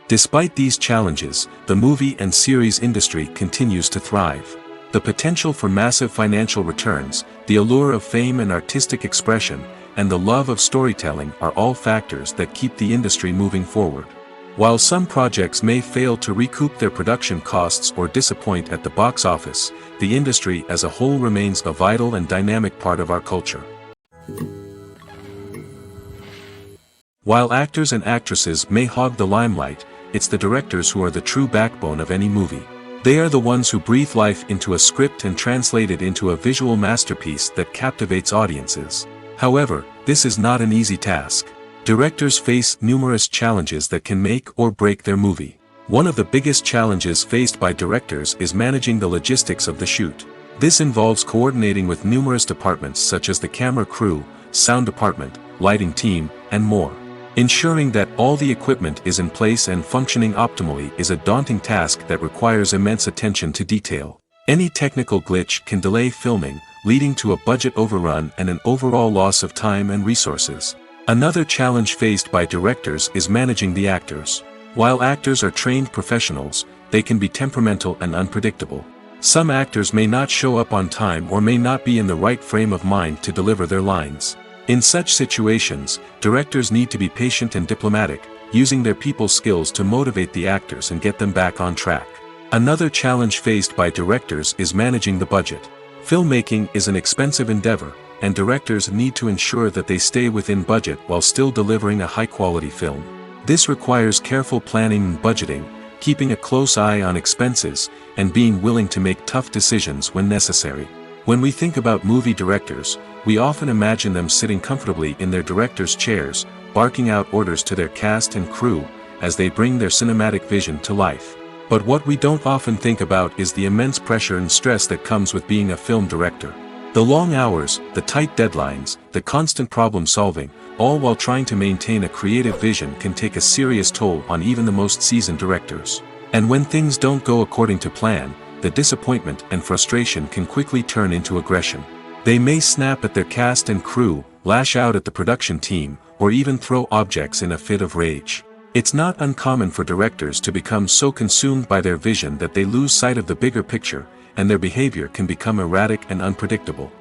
Despite these challenges, the movie and series industry continues to thrive. The potential for massive financial returns, the allure of fame and artistic expression, and the love of storytelling are all factors that keep the industry moving forward. While some projects may fail to recoup their production costs or disappoint at the box office, the industry as a whole remains a vital and dynamic part of our culture. While actors and actresses may hog the limelight, it's the directors who are the true backbone of any movie. They are the ones who breathe life into a script and translate it into a visual masterpiece that captivates audiences. However, this is not an easy task. Directors face numerous challenges that can make or break their movie. One of the biggest challenges faced by directors is managing the logistics of the shoot. This involves coordinating with numerous departments such as the camera crew, sound department, lighting team, and more. Ensuring that all the equipment is in place and functioning optimally is a daunting task that requires immense attention to detail. Any technical glitch can delay filming, leading to a budget overrun and an overall loss of time and resources. Another challenge faced by directors is managing the actors. While actors are trained professionals, they can be temperamental and unpredictable. Some actors may not show up on time or may not be in the right frame of mind to deliver their lines. In such situations, directors need to be patient and diplomatic, using their people skills to motivate the actors and get them back on track. Another challenge faced by directors is managing the budget. Filmmaking is an expensive endeavor, and directors need to ensure that they stay within budget while still delivering a high-quality film. This requires careful planning and budgeting, keeping a close eye on expenses, and being willing to make tough decisions when necessary. When we think about movie directors, we often imagine them sitting comfortably in their director's chairs, barking out orders to their cast and crew, as they bring their cinematic vision to life. But what we don't often think about is the immense pressure and stress that comes with being a film director. The long hours, the tight deadlines, the constant problem solving, all while trying to maintain a creative vision can take a serious toll on even the most seasoned directors. And when things don't go according to plan, the disappointment and frustration can quickly turn into aggression. They may snap at their cast and crew, lash out at the production team, or even throw objects in a fit of rage. It's not uncommon for directors to become so consumed by their vision that they lose sight of the bigger picture, and their behavior can become erratic and unpredictable.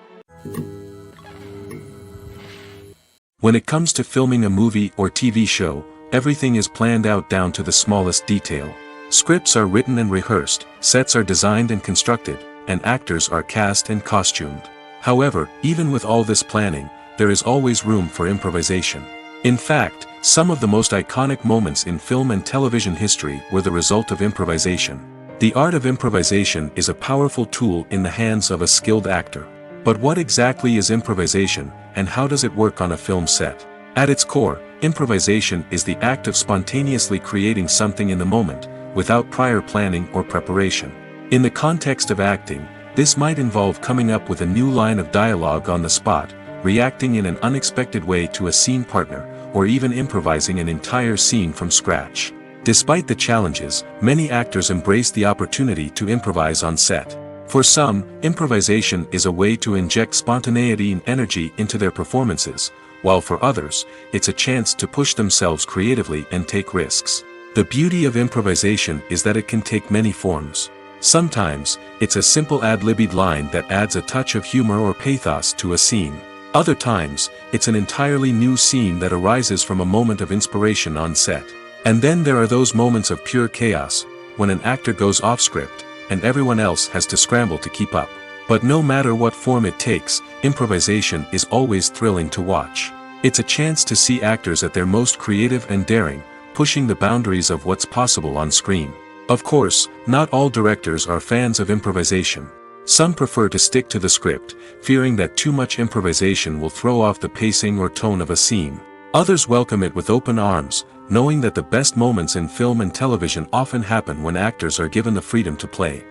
When it comes to filming a movie or TV show, everything is planned out down to the smallest detail. Scripts are written and rehearsed, sets are designed and constructed, and actors are cast and costumed. However, even with all this planning, there is always room for improvisation. In fact, some of the most iconic moments in film and television history were the result of improvisation. The art of improvisation is a powerful tool in the hands of a skilled actor. But what exactly is improvisation, and how does it work on a film set? At its core, improvisation is the act of spontaneously creating something in the moment, without prior planning or preparation. In the context of acting, this might involve coming up with a new line of dialogue on the spot, reacting in an unexpected way to a scene partner, or even improvising an entire scene from scratch. Despite the challenges, many actors embrace the opportunity to improvise on set. For some, improvisation is a way to inject spontaneity and energy into their performances, while for others, it's a chance to push themselves creatively and take risks. The beauty of improvisation is that it can take many forms. Sometimes, it's a simple ad-libbed line that adds a touch of humor or pathos to a scene. Other times, it's an entirely new scene that arises from a moment of inspiration on set. And then there are those moments of pure chaos, when an actor goes off script, and everyone else has to scramble to keep up. But no matter what form it takes, improvisation is always thrilling to watch. It's a chance to see actors at their most creative and daring, pushing the boundaries of what's possible on screen. Of course, not all directors are fans of improvisation. Some prefer to stick to the script, fearing that too much improvisation will throw off the pacing or tone of a scene. Others welcome it with open arms, knowing that the best moments in film and television often happen when actors are given the freedom to play.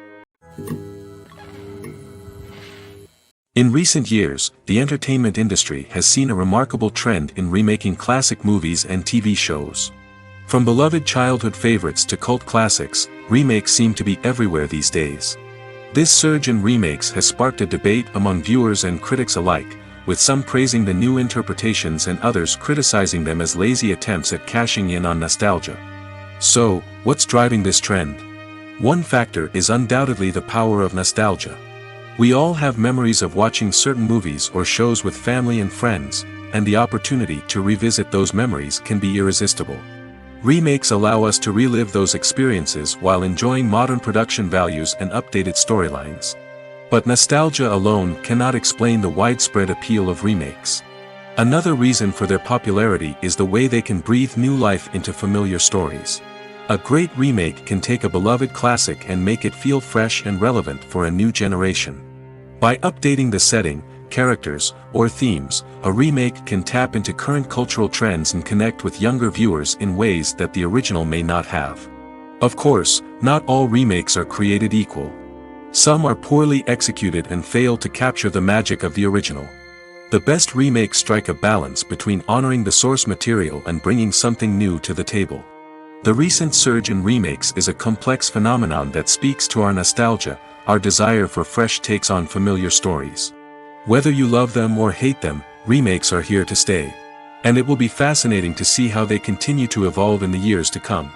In recent years, the entertainment industry has seen a remarkable trend in remaking classic movies and TV shows. From beloved childhood favorites to cult classics, remakes seem to be everywhere these days. This surge in remakes has sparked a debate among viewers and critics alike, with some praising the new interpretations and others criticizing them as lazy attempts at cashing in on nostalgia. So, what's driving this trend? One factor is undoubtedly the power of nostalgia. We all have memories of watching certain movies or shows with family and friends, and the opportunity to revisit those memories can be irresistible. Remakes allow us to relive those experiences while enjoying modern production values and updated storylines. But nostalgia alone cannot explain the widespread appeal of remakes. Another reason for their popularity is the way they can breathe new life into familiar stories. A great remake can take a beloved classic and make it feel fresh and relevant for a new generation. By updating the setting, characters, or themes, a remake can tap into current cultural trends and connect with younger viewers in ways that the original may not have. Of course, not all remakes are created equal. Some are poorly executed and fail to capture the magic of the original. The best remakes strike a balance between honoring the source material and bringing something new to the table. The recent surge in remakes is a complex phenomenon that speaks to our nostalgia, our desire for fresh takes on familiar stories. Whether you love them or hate them, remakes are here to stay. And it will be fascinating to see how they continue to evolve in the years to come.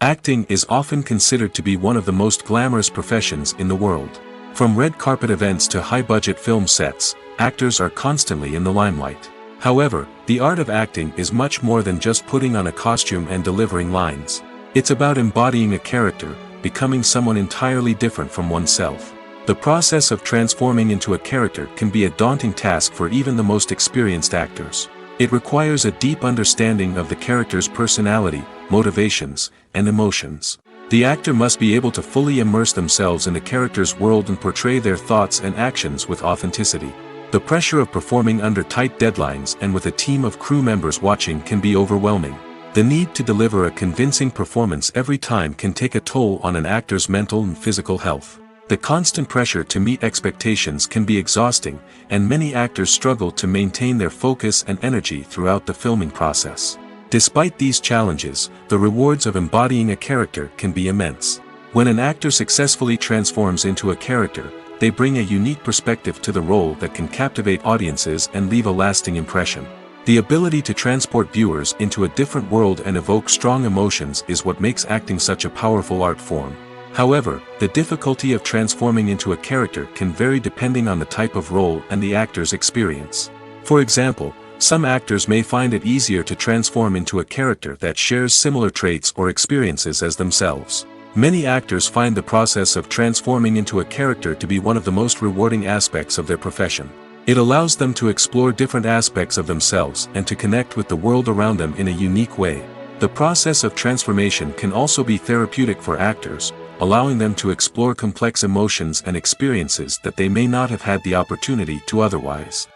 Acting is often considered to be one of the most glamorous professions in the world. From red carpet events to high-budget film sets, actors are constantly in the limelight. However, the art of acting is much more than just putting on a costume and delivering lines. It's about embodying a character, becoming someone entirely different from oneself. The process of transforming into a character can be a daunting task for even the most experienced actors. It requires a deep understanding of the character's personality, motivations, and emotions. The actor must be able to fully immerse themselves in the character's world and portray their thoughts and actions with authenticity. The pressure of performing under tight deadlines and with a team of crew members watching can be overwhelming. The need to deliver a convincing performance every time can take a toll on an actor's mental and physical health. The constant pressure to meet expectations can be exhausting, and many actors struggle to maintain their focus and energy throughout the filming process. Despite these challenges, the rewards of embodying a character can be immense. When an actor successfully transforms into a character, they bring a unique perspective to the role that can captivate audiences and leave a lasting impression. The ability to transport viewers into a different world and evoke strong emotions is what makes acting such a powerful art form. However, the difficulty of transforming into a character can vary depending on the type of role and the actor's experience. For example, some actors may find it easier to transform into a character that shares similar traits or experiences as themselves. Many actors find the process of transforming into a character to be one of the most rewarding aspects of their profession. It allows them to explore different aspects of themselves and to connect with the world around them in a unique way. The process of transformation can also be therapeutic for actors, allowing them to explore complex emotions and experiences that they may not have had the opportunity to otherwise.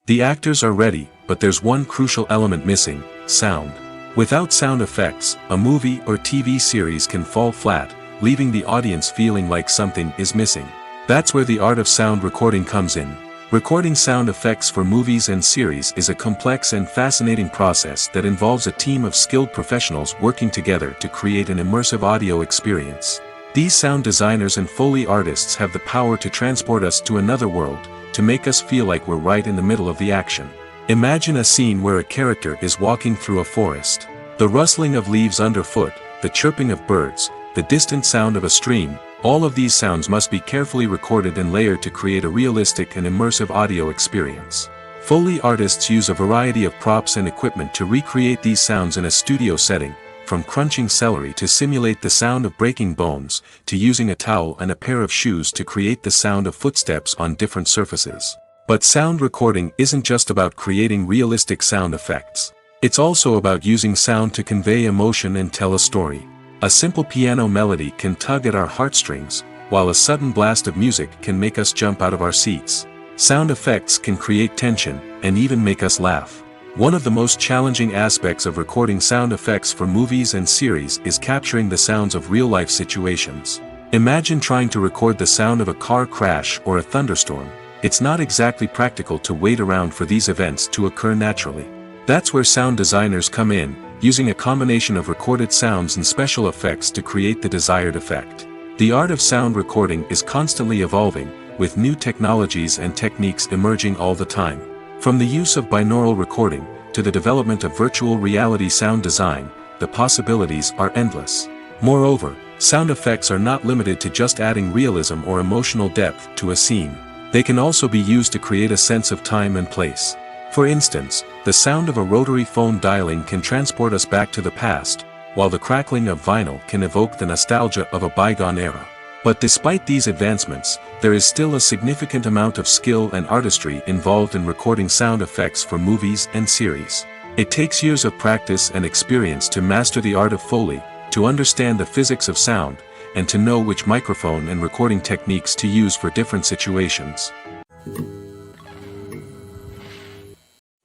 The actors are ready, but there's one crucial element missing: sound. Without sound effects, a movie or TV series can fall flat, leaving the audience feeling like something is missing. That's where the art of sound recording comes in. Recording sound effects for movies and series is a complex and fascinating process that involves a team of skilled professionals working together to create an immersive audio experience. These sound designers and Foley artists have the power to transport us to another world, to make us feel like we're right in the middle of the action. Imagine a scene where a character is walking through a forest. The rustling of leaves underfoot, the chirping of birds, the distant sound of a stream, all of these sounds must be carefully recorded and layered to create a realistic and immersive audio experience. Foley artists use a variety of props and equipment to recreate these sounds in a studio setting, from crunching celery to simulate the sound of breaking bones, to using a towel and a pair of shoes to create the sound of footsteps on different surfaces. But sound recording isn't just about creating realistic sound effects. It's also about using sound to convey emotion and tell a story. A simple piano melody can tug at our heartstrings, while a sudden blast of music can make us jump out of our seats. Sound effects can create tension, and even make us laugh. One of the most challenging aspects of recording sound effects for movies and series is capturing the sounds of real-life situations. Imagine trying to record the sound of a car crash or a thunderstorm. It's not exactly practical to wait around for these events to occur naturally. That's where sound designers come in, using a combination of recorded sounds and special effects to create the desired effect. The art of sound recording is constantly evolving, with new technologies and techniques emerging all the time. From the use of binaural recording, to the development of virtual reality sound design, the possibilities are endless. Moreover, sound effects are not limited to just adding realism or emotional depth to a scene. They can also be used to create a sense of time and place. For instance, the sound of a rotary phone dialing can transport us back to the past, while the crackling of vinyl can evoke the nostalgia of a bygone era. But despite these advancements, there is still a significant amount of skill and artistry involved in recording sound effects for movies and series. It takes years of practice and experience to master the art of Foley, to understand the physics of sound, and to know which microphone and recording techniques to use for different situations.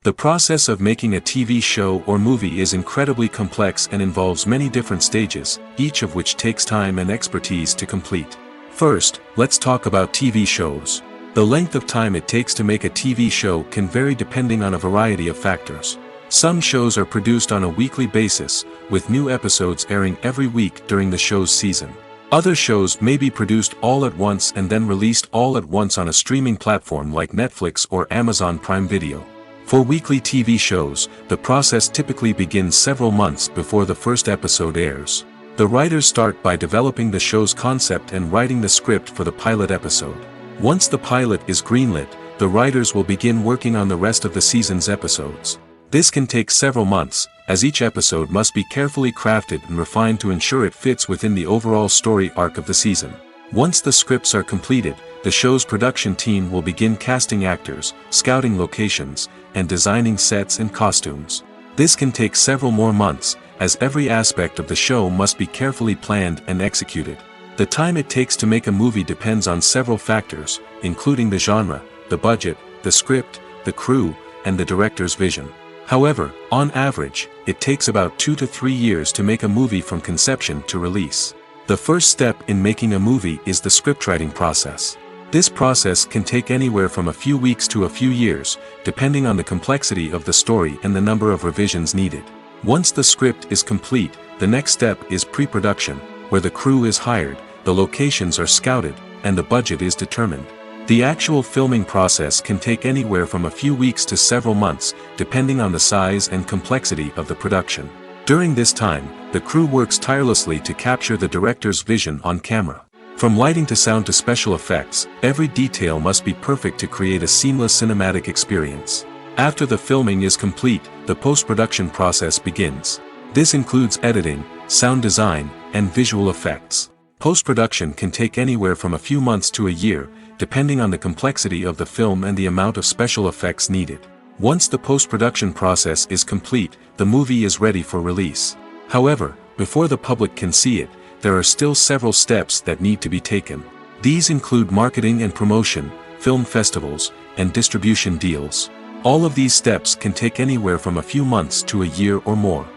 The process of making a TV show or movie is incredibly complex and involves many different stages, each of which takes time and expertise to complete. First, let's talk about TV shows. The length of time it takes to make a TV show can vary depending on a variety of factors. Some shows are produced on a weekly basis, with new episodes airing every week during the show's season. Other shows may be produced all at once and then released all at once on a streaming platform like Netflix or Amazon Prime Video. For weekly TV shows, the process typically begins several months before the first episode airs. The writers start by developing the show's concept and writing the script for the pilot episode. Once the pilot is greenlit, the writers will begin working on the rest of the season's episodes. This can take several months, as each episode must be carefully crafted and refined to ensure it fits within the overall story arc of the season. Once the scripts are completed, the show's production team will begin casting actors, scouting locations, and designing sets and costumes. This can take several more months, as every aspect of the show must be carefully planned and executed. The time it takes to make a movie depends on several factors, including the genre, the budget, the script, the crew, and the director's vision. However, on average, it takes about 2 to 3 years to make a movie from conception to release. The first step in making a movie is the scriptwriting process. This process can take anywhere from a few weeks to a few years, depending on the complexity of the story and the number of revisions needed. Once the script is complete, the next step is pre-production, where the crew is hired, the locations are scouted, and the budget is determined. The actual filming process can take anywhere from a few weeks to several months, depending on the size and complexity of the production. During this time, the crew works tirelessly to capture the director's vision on camera. From lighting to sound to special effects, every detail must be perfect to create a seamless cinematic experience. After the filming is complete, the post-production process begins. This includes editing, sound design, and visual effects. Post-production can take anywhere from a few months to a year, depending on the complexity of the film and the amount of special effects needed. Once the post-production process is complete, the movie is ready for release. However, before the public can see it, there are still several steps that need to be taken. These include marketing and promotion, film festivals, and distribution deals. All of these steps can take anywhere from a few months to a year or more.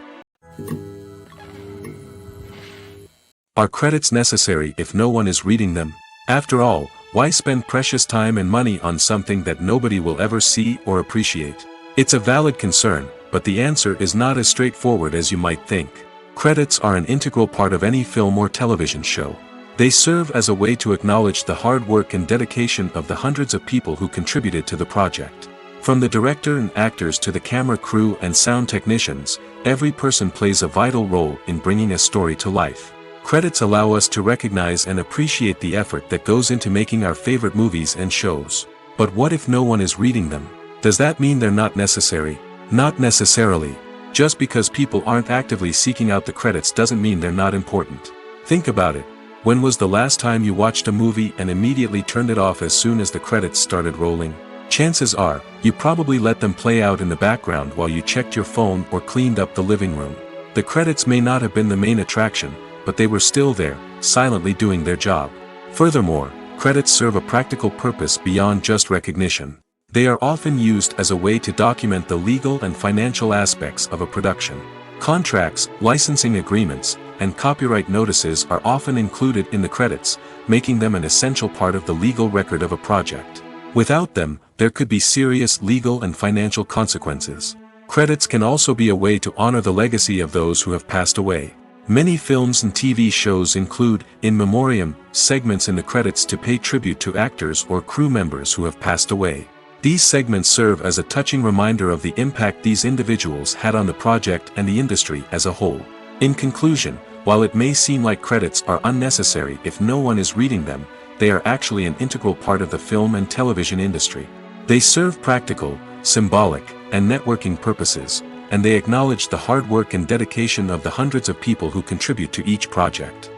Are credits necessary if no one is reading them? After all, why spend precious time and money on something that nobody will ever see or appreciate? It's a valid concern, but the answer is not as straightforward as you might think. Credits are an integral part of any film or television show. They serve as a way to acknowledge the hard work and dedication of the hundreds of people who contributed to the project. From the director and actors to the camera crew and sound technicians, every person plays a vital role in bringing a story to life. Credits allow us to recognize and appreciate the effort that goes into making our favorite movies and shows. But what if no one is reading them? Does that mean they're not necessary? Not necessarily. Just because people aren't actively seeking out the credits doesn't mean they're not important. Think about it. When was the last time you watched a movie and immediately turned it off as soon as the credits started rolling? Chances are, you probably let them play out in the background while you checked your phone or cleaned up the living room. The credits may not have been the main attraction, but they were still there, silently doing their job. Furthermore, credits serve a practical purpose beyond just recognition. They are often used as a way to document the legal and financial aspects of a production. Contracts, licensing agreements, and copyright notices are often included in the credits, making them an essential part of the legal record of a project. Without them, there could be serious legal and financial consequences. Credits can also be a way to honor the legacy of those who have passed away. Many films and TV shows include in memoriam segments in the credits to pay tribute to actors or crew members who have passed away. These segments serve as a touching reminder of the impact these individuals had on the project and the industry as a whole. In conclusion, while it may seem like credits are unnecessary if no one is reading them, they are actually an integral part of the film and television industry. They serve practical, symbolic, and networking purposes, and they acknowledge the hard work and dedication of the hundreds of people who contribute to each project.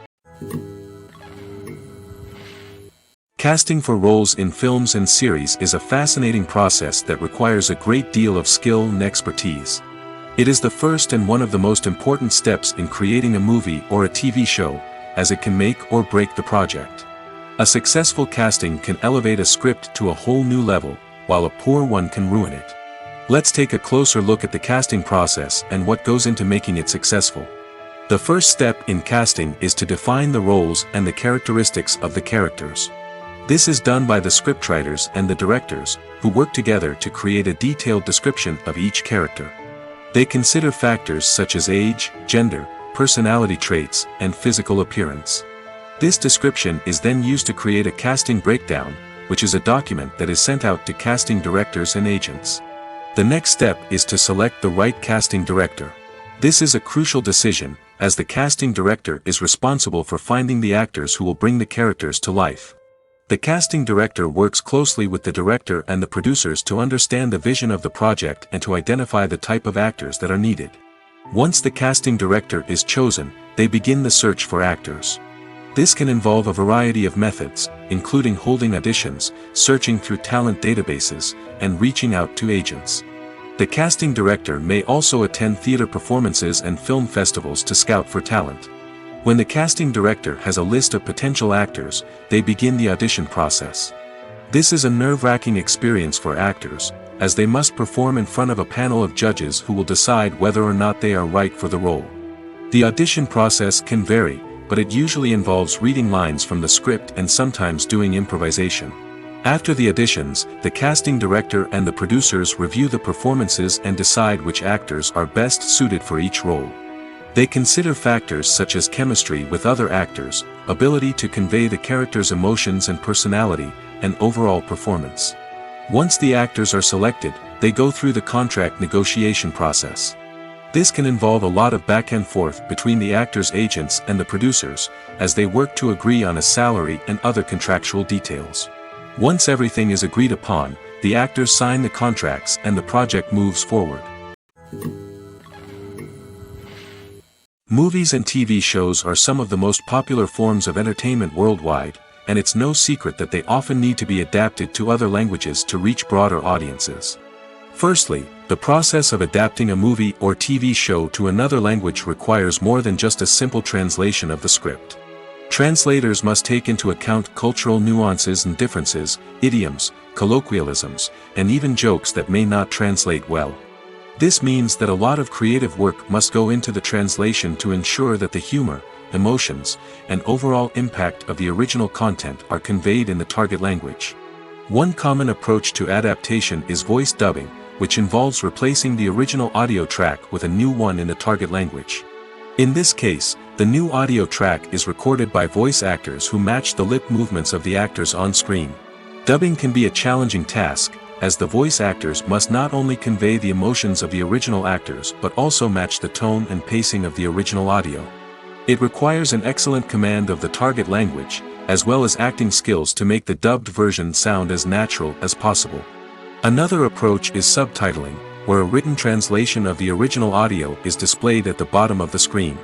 Casting for roles in films and series is a fascinating process that requires a great deal of skill and expertise. It is the first and one of the most important steps in creating a movie or a TV show, as it can make or break the project. A successful casting can elevate a script to a whole new level, while a poor one can ruin it. Let's take a closer look at the casting process and what goes into making it successful. The first step in casting is to define the roles and the characteristics of the characters. This is done by the scriptwriters and the directors, who work together to create a detailed description of each character. They consider factors such as age, gender, personality traits, and physical appearance. This description is then used to create a casting breakdown, which is a document that is sent out to casting directors and agents. The next step is to select the right casting director. This is a crucial decision, as the casting director is responsible for finding the actors who will bring the characters to life. The casting director works closely with the director and the producers to understand the vision of the project and to identify the type of actors that are needed. Once the casting director is chosen, they begin the search for actors. This can involve a variety of methods, including holding auditions, searching through talent databases, and reaching out to agents. The casting director may also attend theater performances and film festivals to scout for talent. When the casting director has a list of potential actors, they begin the audition process. This is a nerve-wracking experience for actors, as they must perform in front of a panel of judges who will decide whether or not they are right for the role. The audition process can vary, but it usually involves reading lines from the script and sometimes doing improvisation. After the auditions, the casting director and the producers review the performances and decide which actors are best suited for each role. They consider factors such as chemistry with other actors, ability to convey the character's emotions and personality, and overall performance. Once the actors are selected, they go through the contract negotiation process. This can involve a lot of back and forth between the actors' agents and the producers, as they work to agree on a salary and other contractual details. Once everything is agreed upon, the actors sign the contracts and the project moves forward. Movies and TV shows are some of the most popular forms of entertainment worldwide, and it's no secret that they often need to be adapted to other languages to reach broader audiences. Firstly, the process of adapting a movie or TV show to another language requires more than just a simple translation of the script. Translators must take into account cultural nuances and differences, idioms, colloquialisms, and even jokes that may not translate well. This means that a lot of creative work must go into the translation to ensure that the humor, emotions, and overall impact of the original content are conveyed in the target language. One common approach to adaptation is voice dubbing, which involves replacing the original audio track with a new one in the target language. In this case, the new audio track is recorded by voice actors who match the lip movements of the actors on screen. Dubbing can be a challenging task, as the voice actors must not only convey the emotions of the original actors but also match the tone and pacing of the original audio. It requires an excellent command of the target language, as well as acting skills to make the dubbed version sound as natural as possible. Another approach is subtitling, where a written translation of the original audio is displayed at the bottom of the screen.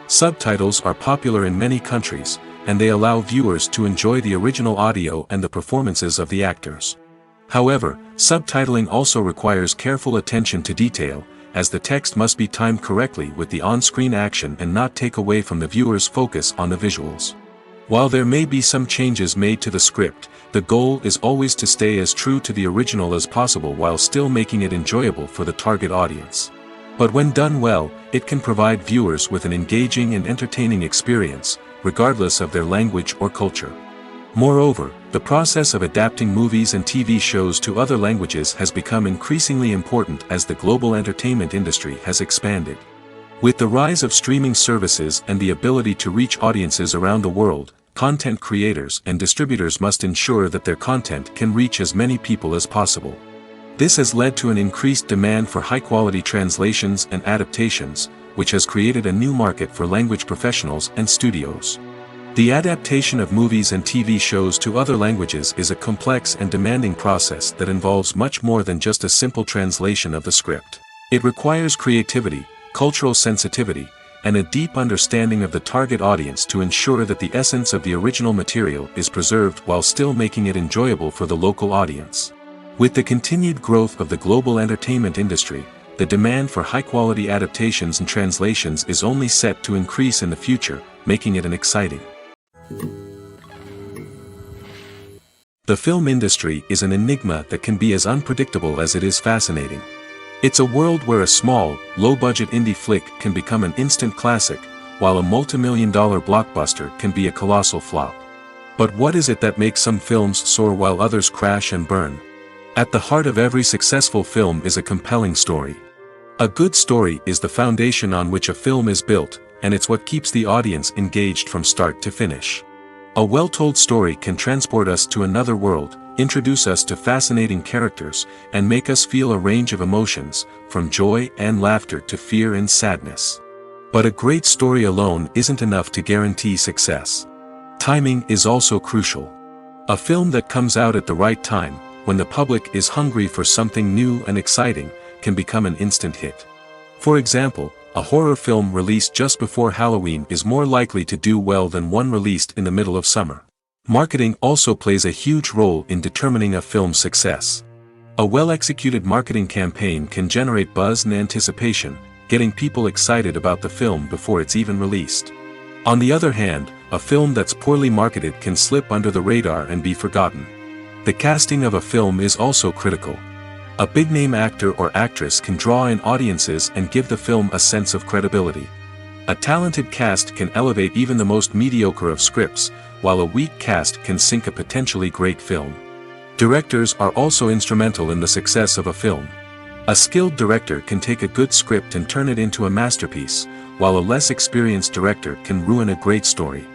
Subtitles are popular in many countries, and they allow viewers to enjoy the original audio and the performances of the actors. However, subtitling also requires careful attention to detail, as the text must be timed correctly with the on-screen action and not take away from the viewer's focus on the visuals. While there may be some changes made to the script, the goal is always to stay as true to the original as possible while still making it enjoyable for the target audience. But when done well, it can provide viewers with an engaging and entertaining experience, regardless of their language or culture. Moreover, the process of adapting movies and TV shows to other languages has become increasingly important as the global entertainment industry has expanded. With the rise of streaming services and the ability to reach audiences around the world, content creators and distributors must ensure that their content can reach as many people as possible. This has led to an increased demand for high-quality translations and adaptations, which has created a new market for language professionals and studios. The adaptation of movies and TV shows to other languages is a complex and demanding process that involves much more than just a simple translation of the script. It requires creativity, cultural sensitivity, and a deep understanding of the target audience to ensure that the essence of the original material is preserved while still making it enjoyable for the local audience. With the continued growth of the global entertainment industry, the demand for high-quality adaptations and translations is only set to increase in the future, making it an exciting. The film industry is an enigma that can be as unpredictable as it is fascinating. It's a world where a small, low-budget indie flick can become an instant classic, while a multi-million-dollar blockbuster can be a colossal flop. But what is it that makes some films soar while others crash and burn? At the heart of every successful film is a compelling story. A good story is the foundation on which a film is built, and it's what keeps the audience engaged from start to finish. A well-told story can transport us to another world, introduce us to fascinating characters, and make us feel a range of emotions, from joy and laughter to fear and sadness. But a great story alone isn't enough to guarantee success. Timing is also crucial. A film that comes out at the right time, when the public is hungry for something new and exciting, can become an instant hit. For example, a horror film released just before Halloween is more likely to do well than one released in the middle of summer. Marketing also plays a huge role in determining a film's success. A well-executed marketing campaign can generate buzz and anticipation, getting people excited about the film before it's even released. On the other hand, a film that's poorly marketed can slip under the radar and be forgotten. The casting of a film is also critical. A big-name actor or actress can draw in audiences and give the film a sense of credibility. A talented cast can elevate even the most mediocre of scripts, while a weak cast can sink a potentially great film. Directors are also instrumental in the success of a film. A skilled director can take a good script and turn it into a masterpiece, while a less experienced director can ruin a great story.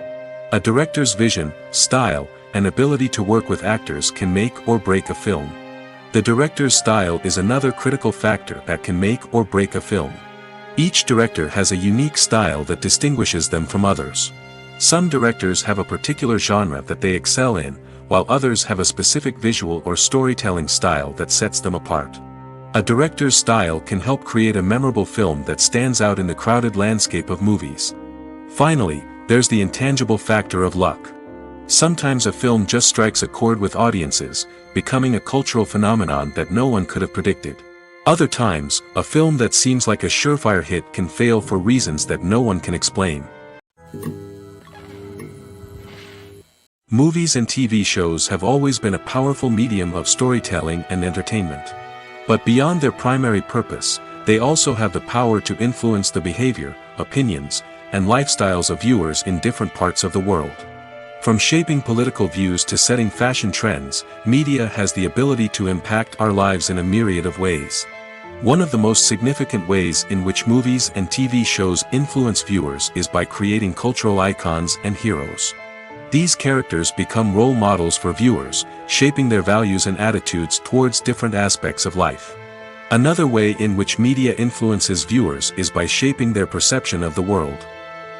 A director's vision, style, and ability to work with actors can make or break a film. The director's style is another critical factor that can make or break a film. Each director has a unique style that distinguishes them from others. Some directors have a particular genre that they excel in, while others have a specific visual or storytelling style that sets them apart. A director's style can help create a memorable film that stands out in the crowded landscape of movies. Finally, there's the intangible factor of luck. Sometimes a film just strikes a chord with audiences, becoming a cultural phenomenon that no one could have predicted. Other times, a film that seems like a surefire hit can fail for reasons that no one can explain. Movies and TV shows have always been a powerful medium of storytelling and entertainment. But beyond their primary purpose, they also have the power to influence the behavior, opinions, and lifestyles of viewers in different parts of the world. From shaping political views to setting fashion trends, media has the ability to impact our lives in a myriad of ways. One of the most significant ways in which movies and TV shows influence viewers is by creating cultural icons and heroes. These characters become role models for viewers, shaping their values and attitudes towards different aspects of life. Another way in which media influences viewers is by shaping their perception of the world.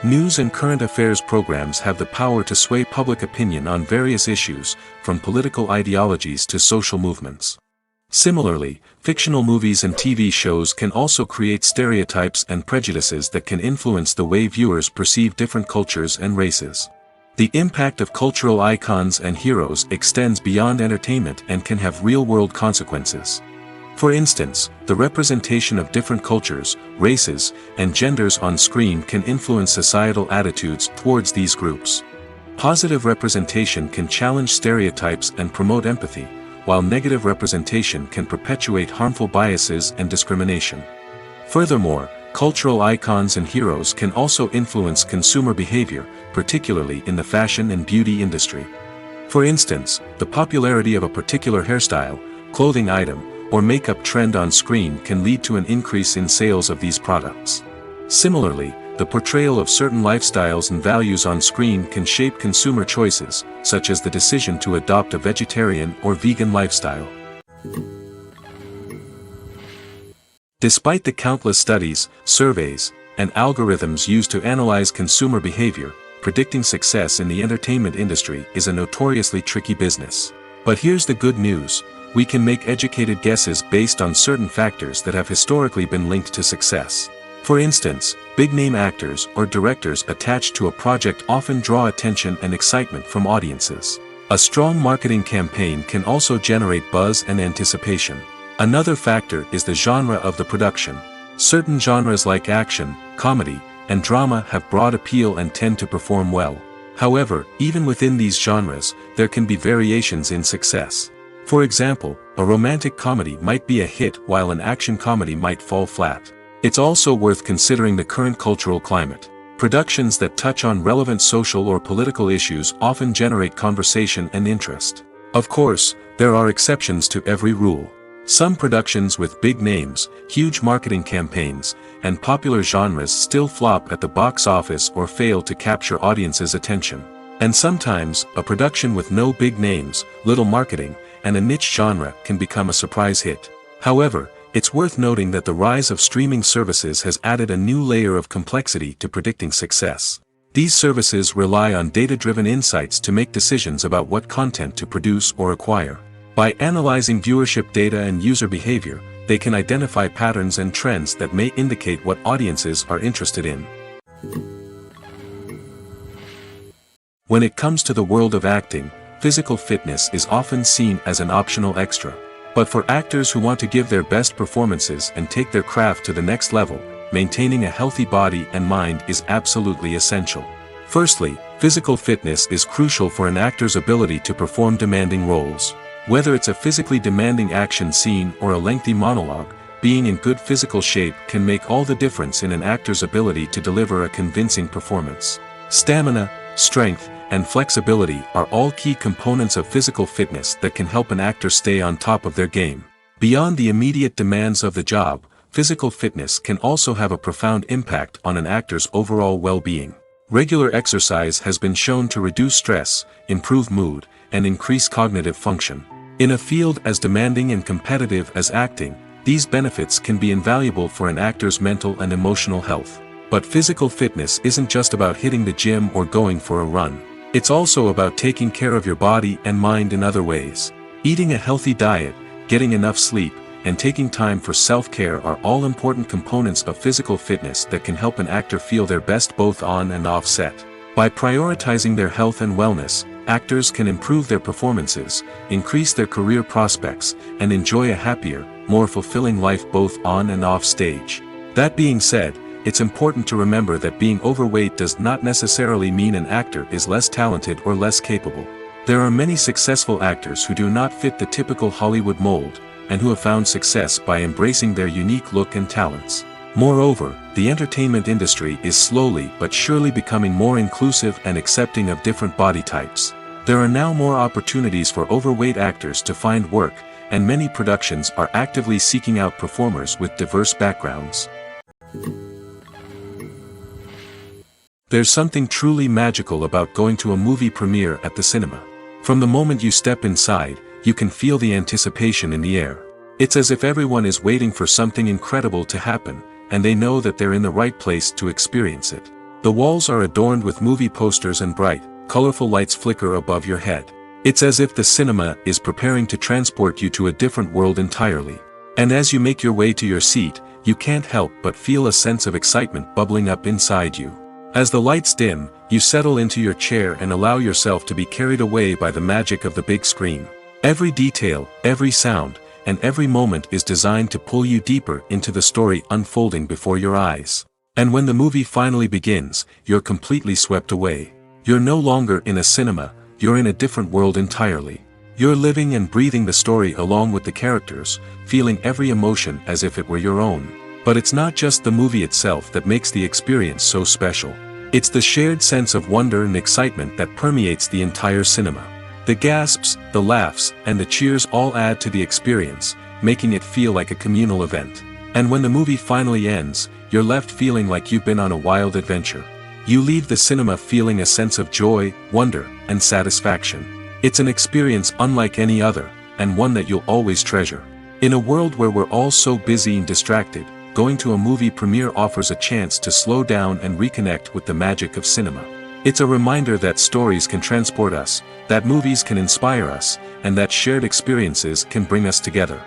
News and current affairs programs have the power to sway public opinion on various issues, from political ideologies to social movements. Similarly, fictional movies and TV shows can also create stereotypes and prejudices that can influence the way viewers perceive different cultures and races. The impact of cultural icons and heroes extends beyond entertainment and can have real-world consequences. For instance, the representation of different cultures, races, and genders on screen can influence societal attitudes towards these groups. Positive representation can challenge stereotypes and promote empathy, while negative representation can perpetuate harmful biases and discrimination. Furthermore, cultural icons and heroes can also influence consumer behavior, particularly in the fashion and beauty industry. For instance, the popularity of a particular hairstyle, clothing item, or makeup trend on screen can lead to an increase in sales of these products. Similarly, the portrayal of certain lifestyles and values on screen can shape consumer choices, such as the decision to adopt a vegetarian or vegan lifestyle. Despite the countless studies, surveys, and algorithms used to analyze consumer behavior, predicting success in the entertainment industry is a notoriously tricky business. But here's the good news: we can make educated guesses based on certain factors that have historically been linked to success. For instance, big-name actors or directors attached to a project often draw attention and excitement from audiences. A strong marketing campaign can also generate buzz and anticipation. Another factor is the genre of the production. Certain genres like action, comedy, and drama have broad appeal and tend to perform well. However, even within these genres, there can be variations in success. For example, a romantic comedy might be a hit while an action comedy might fall flat. It's also worth considering the current cultural climate. Productions that touch on relevant social or political issues often generate conversation and interest. Of course, there are exceptions to every rule. Some productions with big names, huge marketing campaigns, and popular genres still flop at the box office or fail to capture audiences' attention. And sometimes, a production with no big names, little marketing, and a niche genre can become a surprise hit. However, it's worth noting that the rise of streaming services has added a new layer of complexity to predicting success. These services rely on data-driven insights to make decisions about what content to produce or acquire. By analyzing viewership data and user behavior, they can identify patterns and trends that may indicate what audiences are interested in. When it comes to the world of acting, physical fitness is often seen as an optional extra. But for actors who want to give their best performances and take their craft to the next level, maintaining a healthy body and mind is absolutely essential. Firstly, physical fitness is crucial for an actor's ability to perform demanding roles. Whether it's a physically demanding action scene or a lengthy monologue, being in good physical shape can make all the difference in an actor's ability to deliver a convincing performance. Stamina, strength, and flexibility are all key components of physical fitness that can help an actor stay on top of their game. Beyond the immediate demands of the job, physical fitness can also have a profound impact on an actor's overall well-being. Regular exercise has been shown to reduce stress, improve mood, and increase cognitive function. In a field as demanding and competitive as acting, these benefits can be invaluable for an actor's mental and emotional health. But physical fitness isn't just about hitting the gym or going for a run. It's also about taking care of your body and mind in other ways. Eating a healthy diet, getting enough sleep, and taking time for self-care are all important components of physical fitness that can help an actor feel their best both on and off set. By prioritizing their health and wellness, actors can improve their performances, increase their career prospects, and enjoy a happier, more fulfilling life both on and off stage. That being said, it's important to remember that being overweight does not necessarily mean an actor is less talented or less capable. There are many successful actors who do not fit the typical Hollywood mold, and who have found success by embracing their unique look and talents. Moreover, the entertainment industry is slowly but surely becoming more inclusive and accepting of different body types. There are now more opportunities for overweight actors to find work, and many productions are actively seeking out performers with diverse backgrounds. There's something truly magical about going to a movie premiere at the cinema. From the moment you step inside, you can feel the anticipation in the air. It's as if everyone is waiting for something incredible to happen, and they know that they're in the right place to experience it. The walls are adorned with movie posters and bright, colorful lights flicker above your head. It's as if the cinema is preparing to transport you to a different world entirely. And as you make your way to your seat, you can't help but feel a sense of excitement bubbling up inside you. As the lights dim, you settle into your chair and allow yourself to be carried away by the magic of the big screen. Every detail, every sound, and every moment is designed to pull you deeper into the story unfolding before your eyes. And when the movie finally begins, you're completely swept away. You're no longer in a cinema, you're in a different world entirely. You're living and breathing the story along with the characters, feeling every emotion as if it were your own. But it's not just the movie itself that makes the experience so special. It's the shared sense of wonder and excitement that permeates the entire cinema. The gasps, the laughs, and the cheers all add to the experience, making it feel like a communal event. And when the movie finally ends, you're left feeling like you've been on a wild adventure. You leave the cinema feeling a sense of joy, wonder, and satisfaction. It's an experience unlike any other, and one that you'll always treasure. In a world where we're all so busy and distracted, going to a movie premiere offers a chance to slow down and reconnect with the magic of cinema. It's a reminder that stories can transport us, that movies can inspire us, and that shared experiences can bring us together.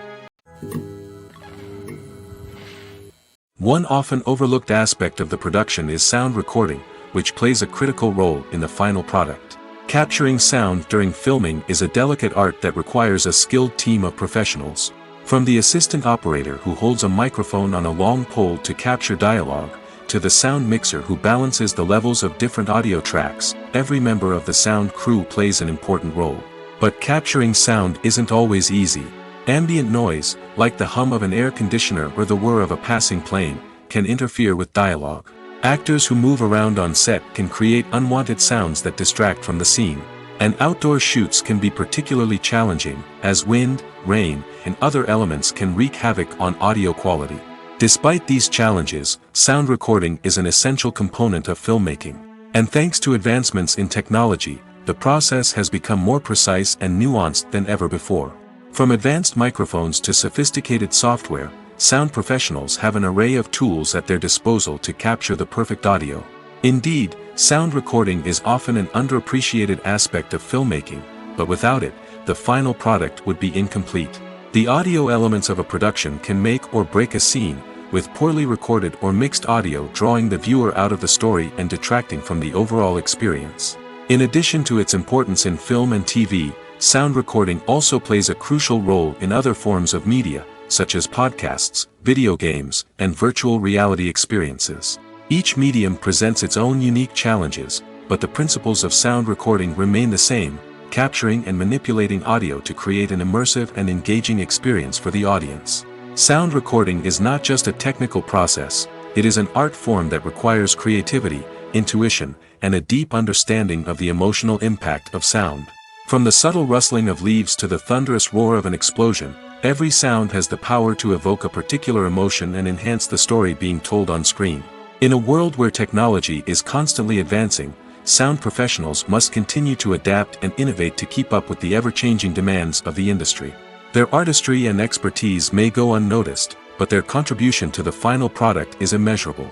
One often overlooked aspect of the production is sound recording, which plays a critical role in the final product. Capturing sound during filming is a delicate art that requires a skilled team of professionals. From the assistant operator who holds a microphone on a long pole to capture dialogue, to the sound mixer who balances the levels of different audio tracks, every member of the sound crew plays an important role. But capturing sound isn't always easy. Ambient noise, like the hum of an air conditioner or the whir of a passing plane, can interfere with dialogue. Actors who move around on set can create unwanted sounds that distract from the scene. And outdoor shoots can be particularly challenging, as wind, rain, and other elements can wreak havoc on audio quality. Despite these challenges, sound recording is an essential component of filmmaking. And thanks to advancements in technology, the process has become more precise and nuanced than ever before. From advanced microphones to sophisticated software, sound professionals have an array of tools at their disposal to capture the perfect audio. Indeed, sound recording is often an underappreciated aspect of filmmaking, but without it, the final product would be incomplete. The audio elements of a production can make or break a scene, with poorly recorded or mixed audio drawing the viewer out of the story and detracting from the overall experience. In addition to its importance in film and TV, sound recording also plays a crucial role in other forms of media, such as podcasts, video games, and virtual reality experiences. Each medium presents its own unique challenges, but the principles of sound recording remain the same, capturing and manipulating audio to create an immersive and engaging experience for the audience. Sound recording is not just a technical process, it is an art form that requires creativity, intuition, and a deep understanding of the emotional impact of sound. From the subtle rustling of leaves to the thunderous roar of an explosion, every sound has the power to evoke a particular emotion and enhance the story being told on screen. In a world where technology is constantly advancing, sound professionals must continue to adapt and innovate to keep up with the ever-changing demands of the industry. Their artistry and expertise may go unnoticed, but their contribution to the final product is immeasurable.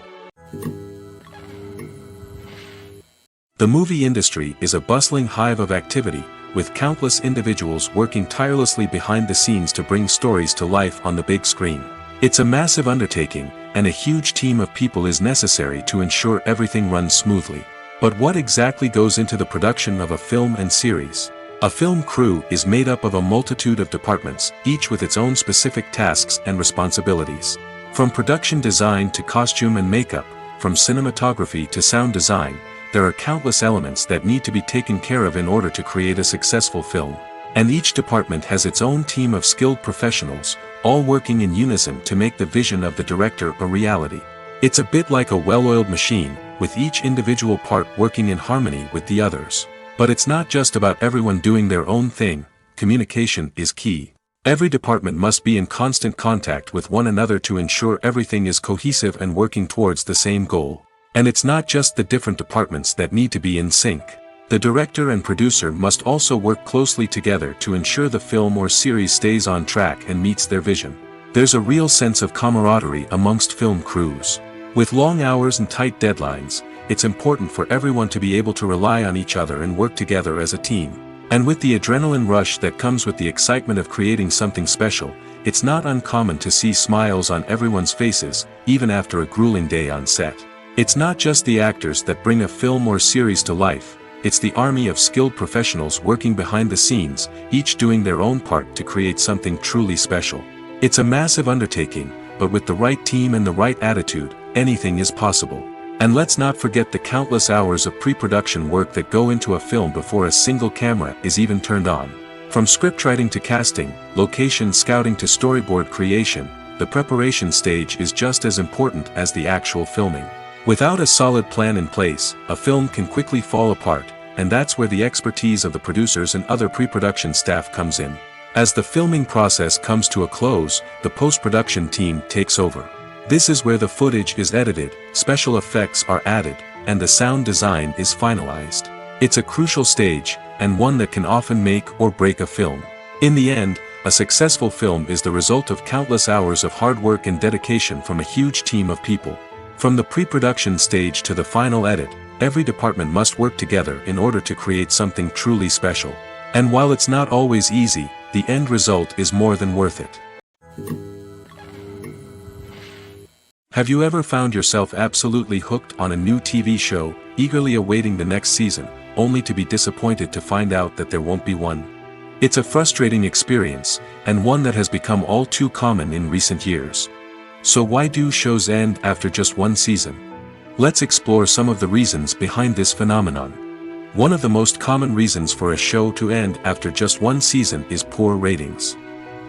The movie industry is a bustling hive of activity, with countless individuals working tirelessly behind the scenes to bring stories to life on the big screen. It's a massive undertaking, and a huge team of people is necessary to ensure everything runs smoothly. But what exactly goes into the production of a film and series? A film crew is made up of a multitude of departments, each with its own specific tasks and responsibilities. From production design to costume and makeup, from cinematography to sound design, there are countless elements that need to be taken care of in order to create a successful film. And each department has its own team of skilled professionals, all working in unison to make the vision of the director a reality. It's a bit like a well-oiled machine, with each individual part working in harmony with the others. But it's not just about everyone doing their own thing. Communication is key. Every department must be in constant contact with one another to ensure everything is cohesive and working towards the same goal. And it's not just the different departments that need to be in sync. The director and producer must also work closely together to ensure the film or series stays on track and meets their vision. There's a real sense of camaraderie amongst film crews. With long hours and tight deadlines, it's important for everyone to be able to rely on each other and work together as a team. And with the adrenaline rush that comes with the excitement of creating something special, it's not uncommon to see smiles on everyone's faces, even after a grueling day on set. It's not just the actors that bring a film or series to life, it's the army of skilled professionals working behind the scenes, each doing their own part to create something truly special. It's a massive undertaking, but with the right team and the right attitude, anything is possible. And let's not forget the countless hours of pre-production work that go into a film before a single camera is even turned on. From scriptwriting to casting, location scouting to storyboard creation, the preparation stage is just as important as the actual filming. Without a solid plan in place, a film can quickly fall apart, and that's where the expertise of the producers and other pre-production staff comes in. As the filming process comes to a close, the post-production team takes over. This is where the footage is edited, special effects are added, and the sound design is finalized. It's a crucial stage, and one that can often make or break a film. In the end, a successful film is the result of countless hours of hard work and dedication from a huge team of people. From the pre-production stage to the final edit, every department must work together in order to create something truly special. And while it's not always easy, the end result is more than worth it. Have you ever found yourself absolutely hooked on a new TV show, eagerly awaiting the next season, only to be disappointed to find out that there won't be one? It's a frustrating experience, and one that has become all too common in recent years. So why do shows end after just one season? Let's explore some of the reasons behind this phenomenon. One of the most common reasons for a show to end after just one season is poor ratings.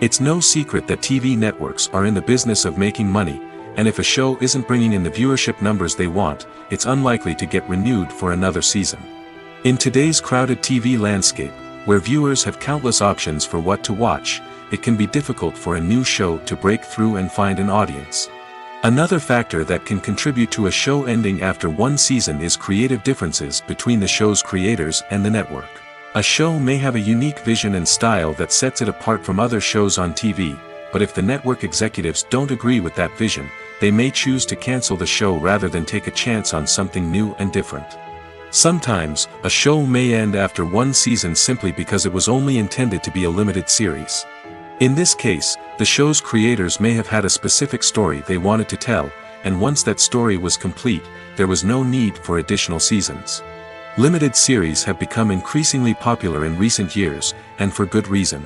It's no secret that TV networks are in the business of making money, and if a show isn't bringing in the viewership numbers they want, it's unlikely to get renewed for another season. In today's crowded TV landscape, where viewers have countless options for what to watch, it can be difficult for a new show to break through and find an audience. Another factor that can contribute to a show ending after one season is creative differences between the show's creators and the network. A show may have a unique vision and style that sets it apart from other shows on TV, but if the network executives don't agree with that vision, they may choose to cancel the show rather than take a chance on something new and different. Sometimes, a show may end after one season simply because it was only intended to be a limited series. In this case, the show's creators may have had a specific story they wanted to tell, and once that story was complete, there was no need for additional seasons. Limited series have become increasingly popular in recent years, and for good reason.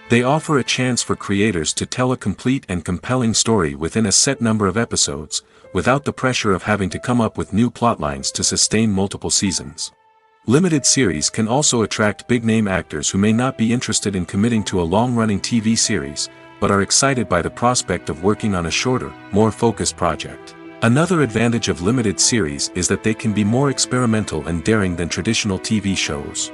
They offer a chance for creators to tell a complete and compelling story within a set number of episodes, without the pressure of having to come up with new plotlines to sustain multiple seasons. Limited series can also attract big-name actors who may not be interested in committing to a long-running TV series, but are excited by the prospect of working on a shorter, more focused project. Another advantage of limited series is that they can be more experimental and daring than traditional TV shows.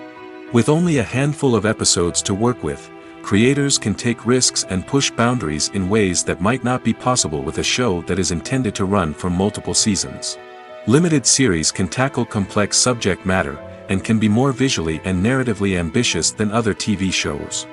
With only a handful of episodes to work with, creators can take risks and push boundaries in ways that might not be possible with a show that is intended to run for multiple seasons. Limited series can tackle complex subject matter, and can be more visually and narratively ambitious than other TV shows.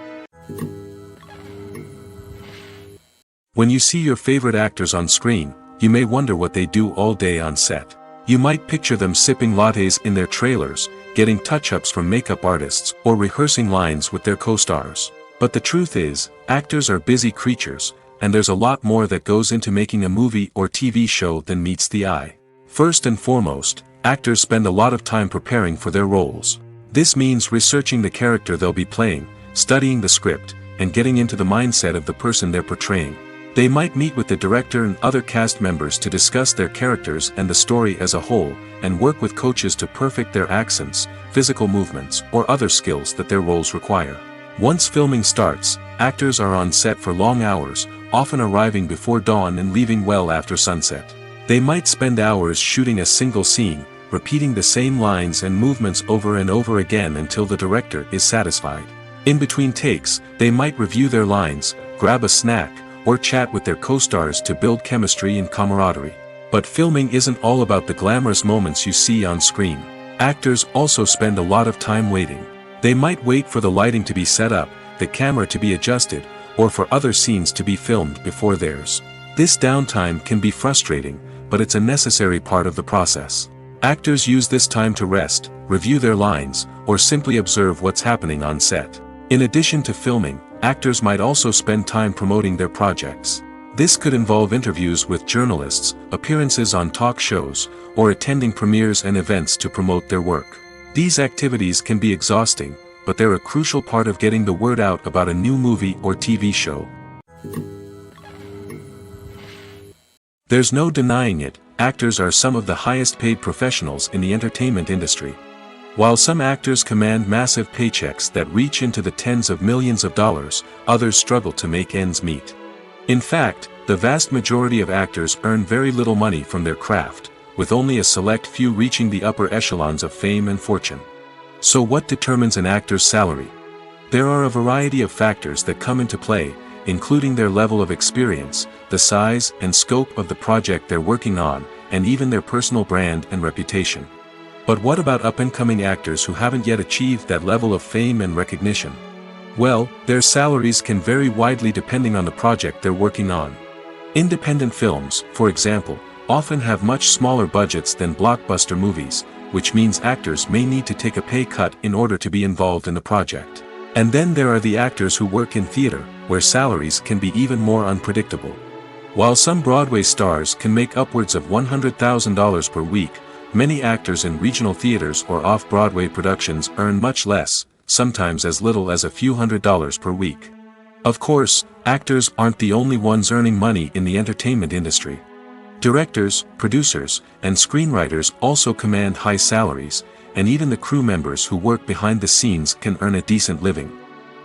When you see your favorite actors on screen, you may wonder what they do all day on set. You might picture them sipping lattes in their trailers, getting touch-ups from makeup artists, or rehearsing lines with their co-stars. But the truth is, actors are busy creatures, and there's a lot more that goes into making a movie or TV show than meets the eye. First and foremost, actors spend a lot of time preparing for their roles. This means researching the character they'll be playing, studying the script, and getting into the mindset of the person they're portraying. They might meet with the director and other cast members to discuss their characters and the story as a whole, and work with coaches to perfect their accents, physical movements, or other skills that their roles require. Once filming starts, actors are on set for long hours, often arriving before dawn and leaving well after sunset. They might spend hours shooting a single scene, repeating the same lines and movements over and over again until the director is satisfied. In between takes, they might review their lines, grab a snack, or chat with their co-stars to build chemistry and camaraderie. But filming isn't all about the glamorous moments you see on screen. Actors also spend a lot of time waiting. They might wait for the lighting to be set up, the camera to be adjusted, or for other scenes to be filmed before theirs. This downtime can be frustrating, but it's a necessary part of the process. Actors use this time to rest, review their lines, or simply observe what's happening on set. In addition to filming, actors might also spend time promoting their projects. This could involve interviews with journalists, appearances on talk shows, or attending premieres and events to promote their work. These activities can be exhausting, but they're a crucial part of getting the word out about a new movie or TV show. There's no denying it, actors are some of the highest paid professionals in the entertainment industry. While some actors command massive paychecks that reach into the tens of millions of dollars, others struggle to make ends meet. In fact, the vast majority of actors earn very little money from their craft, with only a select few reaching the upper echelons of fame and fortune. So what determines an actor's salary? There are a variety of factors that come into play, including their level of experience, the size and scope of the project they're working on, and even their personal brand and reputation. But what about up-and-coming actors who haven't yet achieved that level of fame and recognition? Well, their salaries can vary widely depending on the project they're working on. Independent films, for example, often have much smaller budgets than blockbuster movies, which means actors may need to take a pay cut in order to be involved in the project. And then there are the actors who work in theater, where salaries can be even more unpredictable. While some Broadway stars can make upwards of $100,000 per week, many actors in regional theaters or off-Broadway productions earn much less, sometimes as little as a few $100s per week. Of course, actors aren't the only ones earning money in the entertainment industry. Directors, producers, and screenwriters also command high salaries, and even the crew members who work behind the scenes can earn a decent living.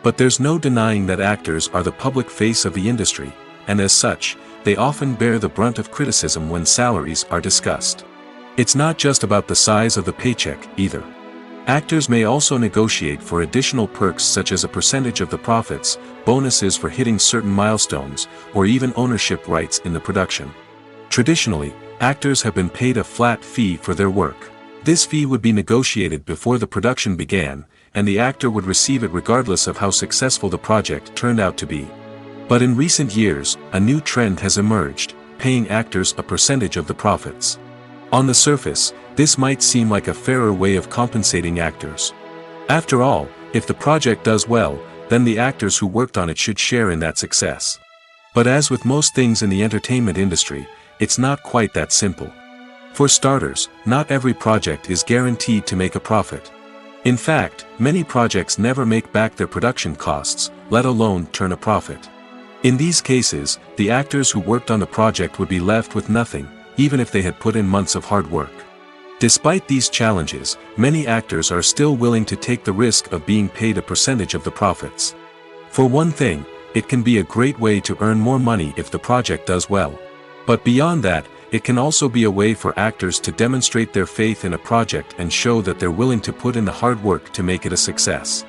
But there's no denying that actors are the public face of the industry, and as such, they often bear the brunt of criticism when salaries are discussed. It's not just about the size of the paycheck, either. Actors may also negotiate for additional perks such as a percentage of the profits, bonuses for hitting certain milestones, or even ownership rights in the production. Traditionally, actors have been paid a flat fee for their work. This fee would be negotiated before the production began, and the actor would receive it regardless of how successful the project turned out to be. But in recent years, a new trend has emerged, paying actors a percentage of the profits. On the surface, this might seem like a fairer way of compensating actors. After all, if the project does well, then the actors who worked on it should share in that success. But as with most things in the entertainment industry, it's not quite that simple. For starters, not every project is guaranteed to make a profit. In fact, many projects never make back their production costs, let alone turn a profit. In these cases, the actors who worked on the project would be left with nothing, even if they had put in months of hard work. Despite these challenges, many actors are still willing to take the risk of being paid a percentage of the profits. For one thing, it can be a great way to earn more money if the project does well. But beyond that, it can also be a way for actors to demonstrate their faith in a project and show that they're willing to put in the hard work to make it a success.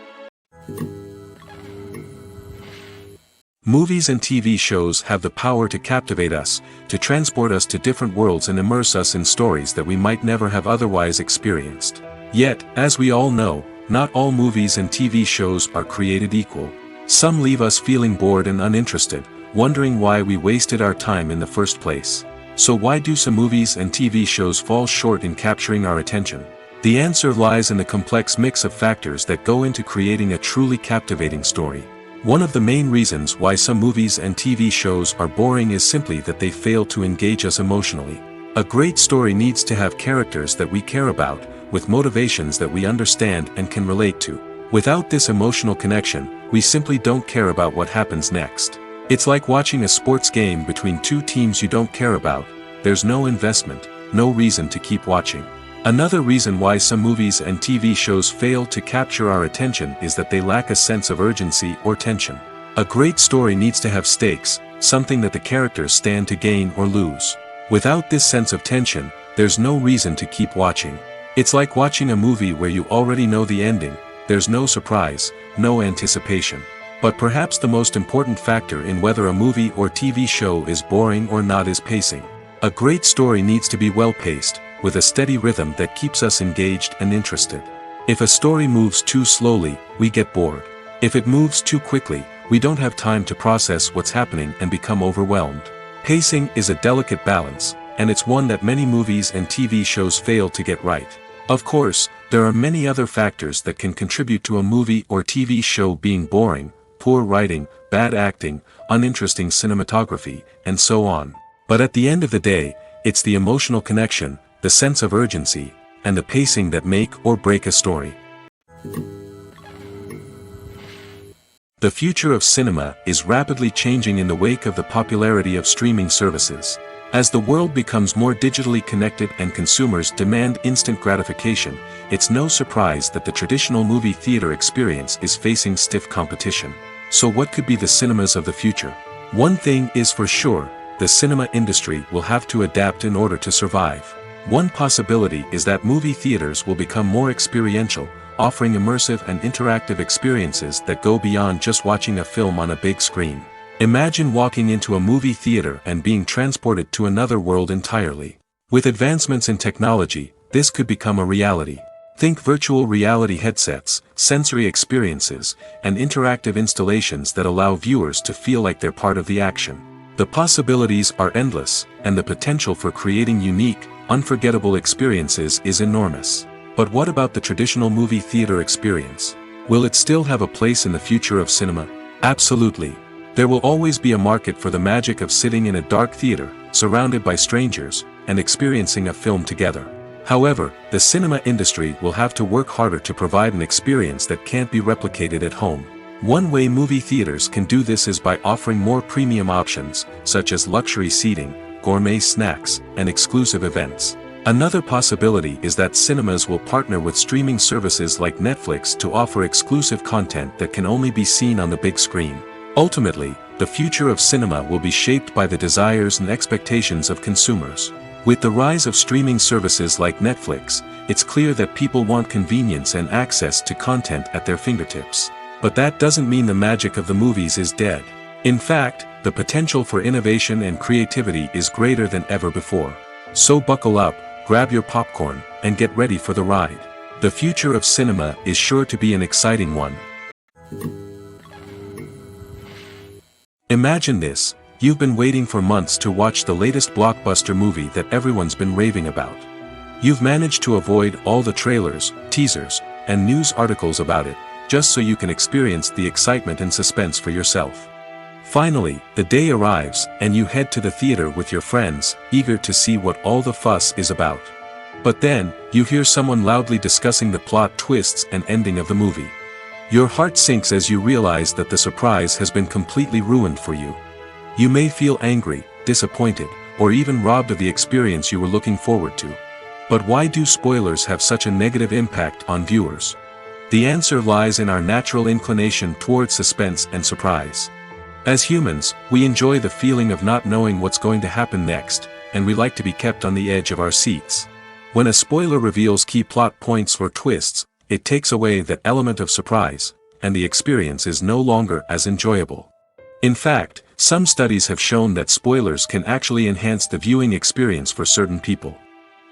Movies and TV shows have the power to captivate us, to transport us to different worlds and immerse us in stories that we might never have otherwise experienced. Yet, as we all know, not all movies and TV shows are created equal. Some leave us feeling bored and uninterested, wondering why we wasted our time in the first place. So why do some movies and TV shows fall short in capturing our attention? The answer lies in the complex mix of factors that go into creating a truly captivating story. One of the main reasons why some movies and TV shows are boring is simply that they fail to engage us emotionally. A great story needs to have characters that we care about, with motivations that we understand and can relate to. Without this emotional connection, we simply don't care about what happens next. It's like watching a sports game between two teams you don't care about. There's no investment, no reason to keep watching. Another reason why some movies and TV shows fail to capture our attention is that they lack a sense of urgency or tension. A great story needs to have stakes, something that the characters stand to gain or lose. Without this sense of tension, there's no reason to keep watching. It's like watching a movie where you already know the ending. There's no surprise, no anticipation. But perhaps the most important factor in whether a movie or TV show is boring or not is pacing. A great story needs to be well-paced, with a steady rhythm that keeps us engaged and interested. If a story moves too slowly, we get bored. If it moves too quickly, we don't have time to process what's happening and become overwhelmed. Pacing is a delicate balance, and it's one that many movies and TV shows fail to get right. Of course, there are many other factors that can contribute to a movie or TV show being boring: poor writing, bad acting, uninteresting cinematography, and so on. But at the end of the day, it's the emotional connection, the sense of urgency, and the pacing that make or break a story. The future of cinema is rapidly changing in the wake of the popularity of streaming services. As the world becomes more digitally connected and consumers demand instant gratification, it's no surprise that the traditional movie theater experience is facing stiff competition. So what could be the cinemas of the future? One thing is for sure: the cinema industry will have to adapt in order to survive. One possibility is that movie theaters will become more experiential, offering immersive and interactive experiences that go beyond just watching a film on a big screen. Imagine walking into a movie theater and being transported to another world entirely. With advancements in technology, this could become a reality. Think virtual reality headsets, sensory experiences, and interactive installations that allow viewers to feel like they're part of the action. The possibilities are endless, and the potential for creating unique, unforgettable experiences is enormous. But what about the traditional movie theater experience? Will it still have a place in the future of cinema? Absolutely. There will always be a market for the magic of sitting in a dark theater, surrounded by strangers, and experiencing a film together. However, the cinema industry will have to work harder to provide an experience that can't be replicated at home. One way movie theaters can do this is by offering more premium options, such as luxury seating, gourmet snacks, and exclusive events. Another possibility is that cinemas will partner with streaming services like Netflix to offer exclusive content that can only be seen on the big screen. Ultimately, the future of cinema will be shaped by the desires and expectations of consumers. With the rise of streaming services like Netflix, it's clear that people want convenience and access to content at their fingertips. But that doesn't mean the magic of the movies is dead. In fact, the potential for innovation and creativity is greater than ever before. So buckle up, grab your popcorn, and get ready for the ride. The future of cinema is sure to be an exciting one. Imagine this: you've been waiting for months to watch the latest blockbuster movie that everyone's been raving about. You've managed to avoid all the trailers, teasers, and news articles about it, just so you can experience the excitement and suspense for yourself. Finally, the day arrives, and you head to the theater with your friends, eager to see what all the fuss is about. But then, you hear someone loudly discussing the plot twists and ending of the movie. Your heart sinks as you realize that the surprise has been completely ruined for you. You may feel angry, disappointed, or even robbed of the experience you were looking forward to. But why do spoilers have such a negative impact on viewers? The answer lies in our natural inclination toward suspense and surprise. As humans, we enjoy the feeling of not knowing what's going to happen next, and we like to be kept on the edge of our seats. When a spoiler reveals key plot points or twists, it takes away that element of surprise, and the experience is no longer as enjoyable. In fact, some studies have shown that spoilers can actually enhance the viewing experience for certain people.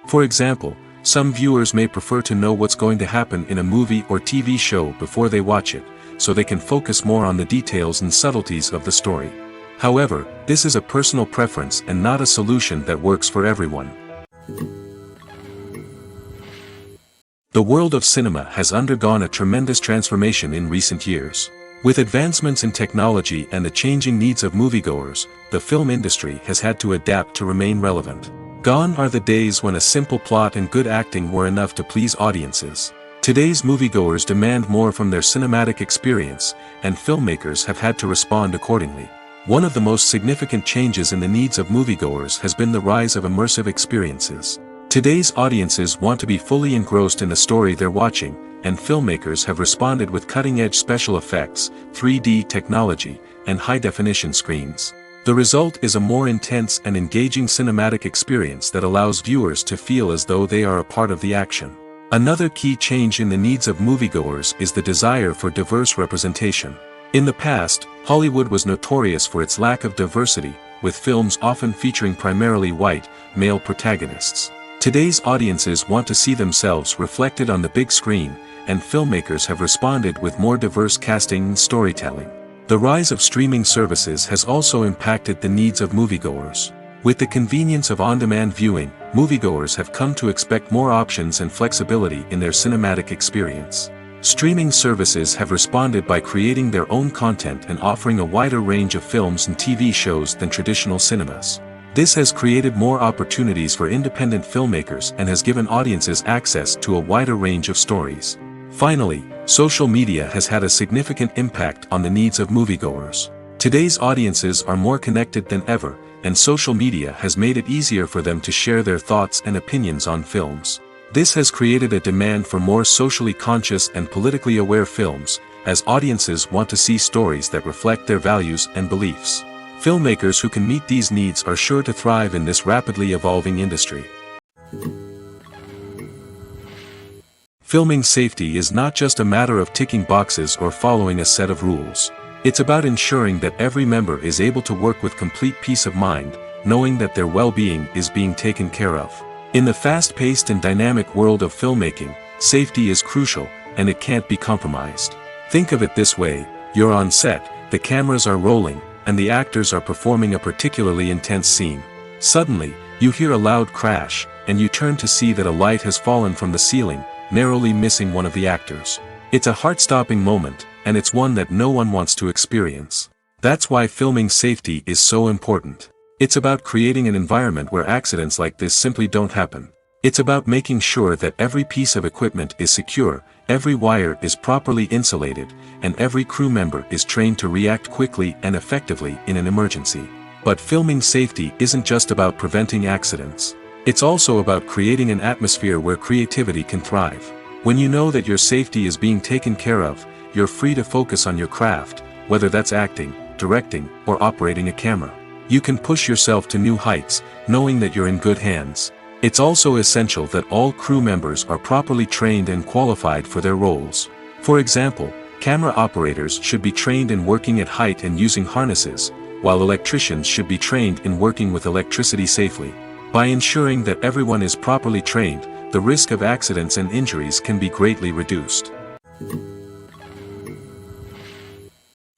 For example, some viewers may prefer to know what's going to happen in a movie or TV show before they watch it, so they can focus more on the details and subtleties of the story. However, this is a personal preference and not a solution that works for everyone. The world of cinema has undergone a tremendous transformation in recent years. With advancements in technology and the changing needs of moviegoers, the film industry has had to adapt to remain relevant. Gone are the days when a simple plot and good acting were enough to please audiences. Today's moviegoers demand more from their cinematic experience, and filmmakers have had to respond accordingly. One of the most significant changes in the needs of moviegoers has been the rise of immersive experiences. Today's audiences want to be fully engrossed in the story they're watching, and filmmakers have responded with cutting-edge special effects, 3D technology, and high-definition screens. The result is a more intense and engaging cinematic experience that allows viewers to feel as though they are a part of the action. Another key change in the needs of moviegoers is the desire for diverse representation. In the past, Hollywood was notorious for its lack of diversity, with films often featuring primarily white, male protagonists. Today's audiences want to see themselves reflected on the big screen, and filmmakers have responded with more diverse casting and storytelling. The rise of streaming services has also impacted the needs of moviegoers. With the convenience of on-demand viewing, moviegoers have come to expect more options and flexibility in their cinematic experience. Streaming services have responded by creating their own content and offering a wider range of films and TV shows than traditional cinemas. This has created more opportunities for independent filmmakers and has given audiences access to a wider range of stories. Finally, social media has had a significant impact on the needs of moviegoers. Today's audiences are more connected than ever, and social media has made it easier for them to share their thoughts and opinions on films. This has created a demand for more socially conscious and politically aware films, as audiences want to see stories that reflect their values and beliefs. Filmmakers who can meet these needs are sure to thrive in this rapidly evolving industry. Filming safety is not just a matter of ticking boxes or following a set of rules. It's about ensuring that every member is able to work with complete peace of mind, knowing that their well-being is being taken care of. In the fast-paced and dynamic world of filmmaking, safety is crucial, and it can't be compromised. Think of it this way: you're on set, the cameras are rolling, and the actors are performing a particularly intense scene. Suddenly, you hear a loud crash, and you turn to see that a light has fallen from the ceiling, narrowly missing one of the actors. It's a heart-stopping moment, and it's one that no one wants to experience. That's why filming safety is so important. It's about creating an environment where accidents like this simply don't happen. It's about making sure that every piece of equipment is secure, every wire is properly insulated, and every crew member is trained to react quickly and effectively in an emergency. But filming safety isn't just about preventing accidents. It's also about creating an atmosphere where creativity can thrive. When you know that your safety is being taken care of, you're free to focus on your craft, whether that's acting, directing, or operating a camera. You can push yourself to new heights, knowing that you're in good hands. It's also essential that all crew members are properly trained and qualified for their roles. For example, camera operators should be trained in working at height and using harnesses, while electricians should be trained in working with electricity safely. By ensuring that everyone is properly trained, the risk of accidents and injuries can be greatly reduced.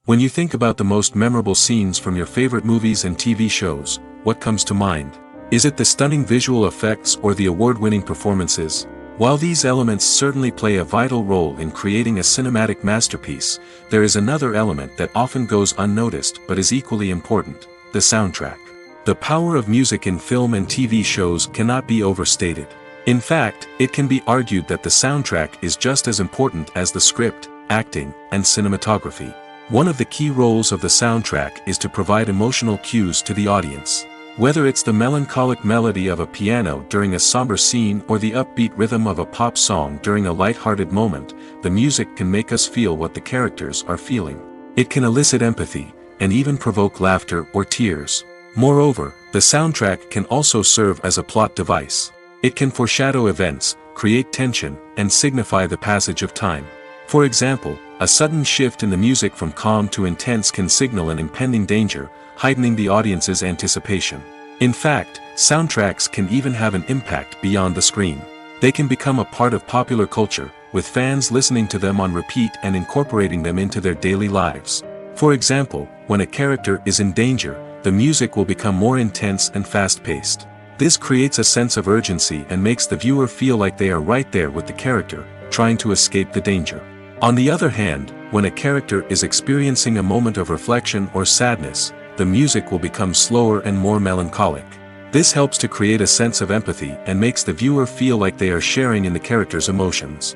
When you think about the most memorable scenes from your favorite movies and TV shows, what comes to mind? Is it the stunning visual effects or the award-winning performances? While these elements certainly play a vital role in creating a cinematic masterpiece, there is another element that often goes unnoticed but is equally important: the soundtrack. The power of music in film and TV shows cannot be overstated. In fact, it can be argued that the soundtrack is just as important as the script, acting, and cinematography. One of the key roles of the soundtrack is to provide emotional cues to the audience. Whether it's the melancholic melody of a piano during a somber scene or the upbeat rhythm of a pop song during a light-hearted moment, the music can make us feel what the characters are feeling. It can elicit empathy, and even provoke laughter or tears. Moreover, the soundtrack can also serve as a plot device. It can foreshadow events, create tension, and signify the passage of time. For example, a sudden shift in the music from calm to intense can signal an impending danger, heightening the audience's anticipation. In fact, soundtracks can even have an impact beyond the screen. They can become a part of popular culture, with fans listening to them on repeat and incorporating them into their daily lives. For example, when a character is in danger, the music will become more intense and fast-paced. This creates a sense of urgency and makes the viewer feel like they are right there with the character, trying to escape the danger. On the other hand, when a character is experiencing a moment of reflection or sadness, the music will become slower and more melancholic. This helps to create a sense of empathy and makes the viewer feel like they are sharing in the character's emotions.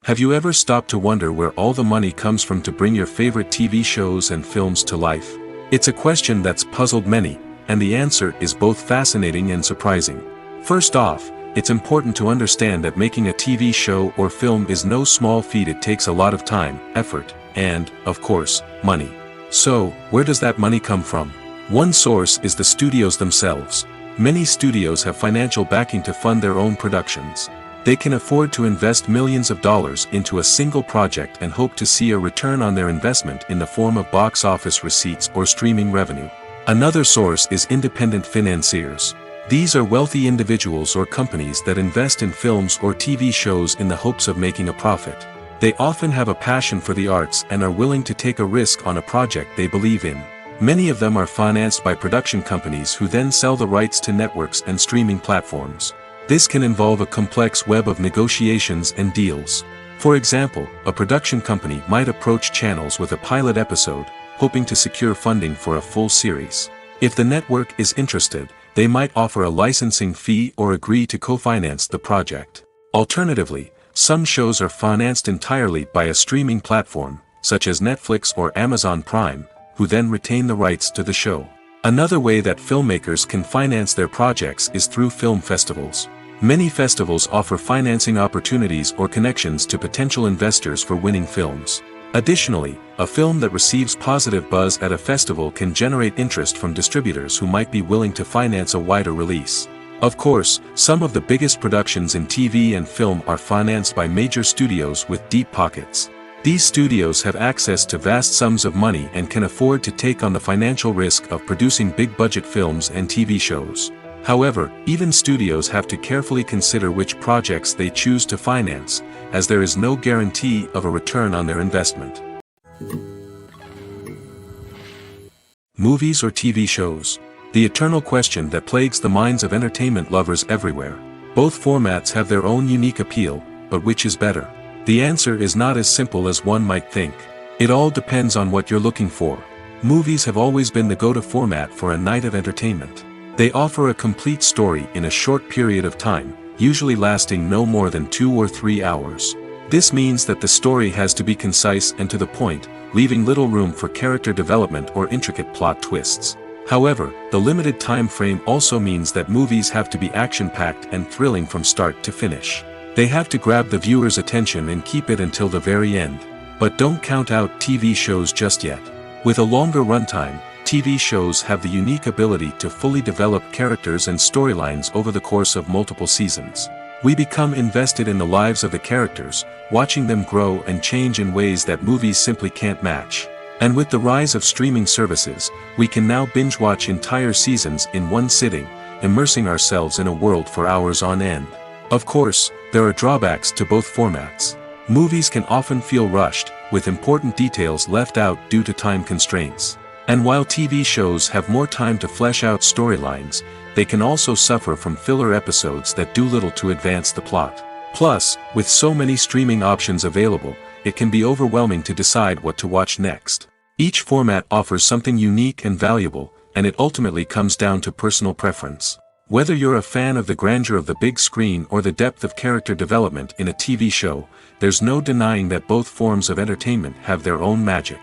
Have you ever stopped to wonder where all the money comes from to bring your favorite TV shows and films to life? It's a question that's puzzled many, and the answer is both fascinating and surprising. First off, it's important to understand that making a TV show or film is no small feat. It takes a lot of time, effort, and, of course, money. So, where does that money come from? One source is the studios themselves. Many studios have financial backing to fund their own productions. They can afford to invest millions of dollars into a single project and hope to see a return on their investment in the form of box office receipts or streaming revenue. Another source is independent financiers. These are wealthy individuals or companies that invest in films or TV shows in the hopes of making a profit. They often have a passion for the arts and are willing to take a risk on a project they believe in. Many of them are financed by production companies who then sell the rights to networks and streaming platforms. This can involve a complex web of negotiations and deals. For example, a production company might approach channels with a pilot episode, hoping to secure funding for a full series. If the network is interested, they might offer a licensing fee or agree to co-finance the project. Alternatively, some shows are financed entirely by a streaming platform, such as Netflix or Amazon Prime, who then retain the rights to the show. Another way that filmmakers can finance their projects is through film festivals. Many festivals offer financing opportunities or connections to potential investors for winning films. Additionally, a film that receives positive buzz at a festival can generate interest from distributors who might be willing to finance a wider release. Of course, some of the biggest productions in TV and film are financed by major studios with deep pockets. These studios have access to vast sums of money and can afford to take on the financial risk of producing big-budget films and TV shows. However, even studios have to carefully consider which projects they choose to finance, as there is no guarantee of a return on their investment. Movies or TV shows? The eternal question that plagues the minds of entertainment lovers everywhere. Both formats have their own unique appeal, but which is better? The answer is not as simple as one might think. It all depends on what you're looking for. Movies have always been the go-to format for a night of entertainment. They offer a complete story in a short period of time, usually lasting no more than 2 or 3 hours. This means that the story has to be concise and to the point, leaving little room for character development or intricate plot twists. However, the limited time frame also means that movies have to be action-packed and thrilling from start to finish. They have to grab the viewer's attention and keep it until the very end. But don't count out TV shows just yet. With a longer runtime, TV shows have the unique ability to fully develop characters and storylines over the course of multiple seasons. We become invested in the lives of the characters, watching them grow and change in ways that movies simply can't match. And with the rise of streaming services, we can now binge-watch entire seasons in one sitting, immersing ourselves in a world for hours on end. Of course, there are drawbacks to both formats. Movies can often feel rushed, with important details left out due to time constraints. And while TV shows have more time to flesh out storylines, they can also suffer from filler episodes that do little to advance the plot. Plus, with so many streaming options available, it can be overwhelming to decide what to watch next. Each format offers something unique and valuable, and it ultimately comes down to personal preference. Whether you're a fan of the grandeur of the big screen or the depth of character development in a TV show, there's no denying that both forms of entertainment have their own magic.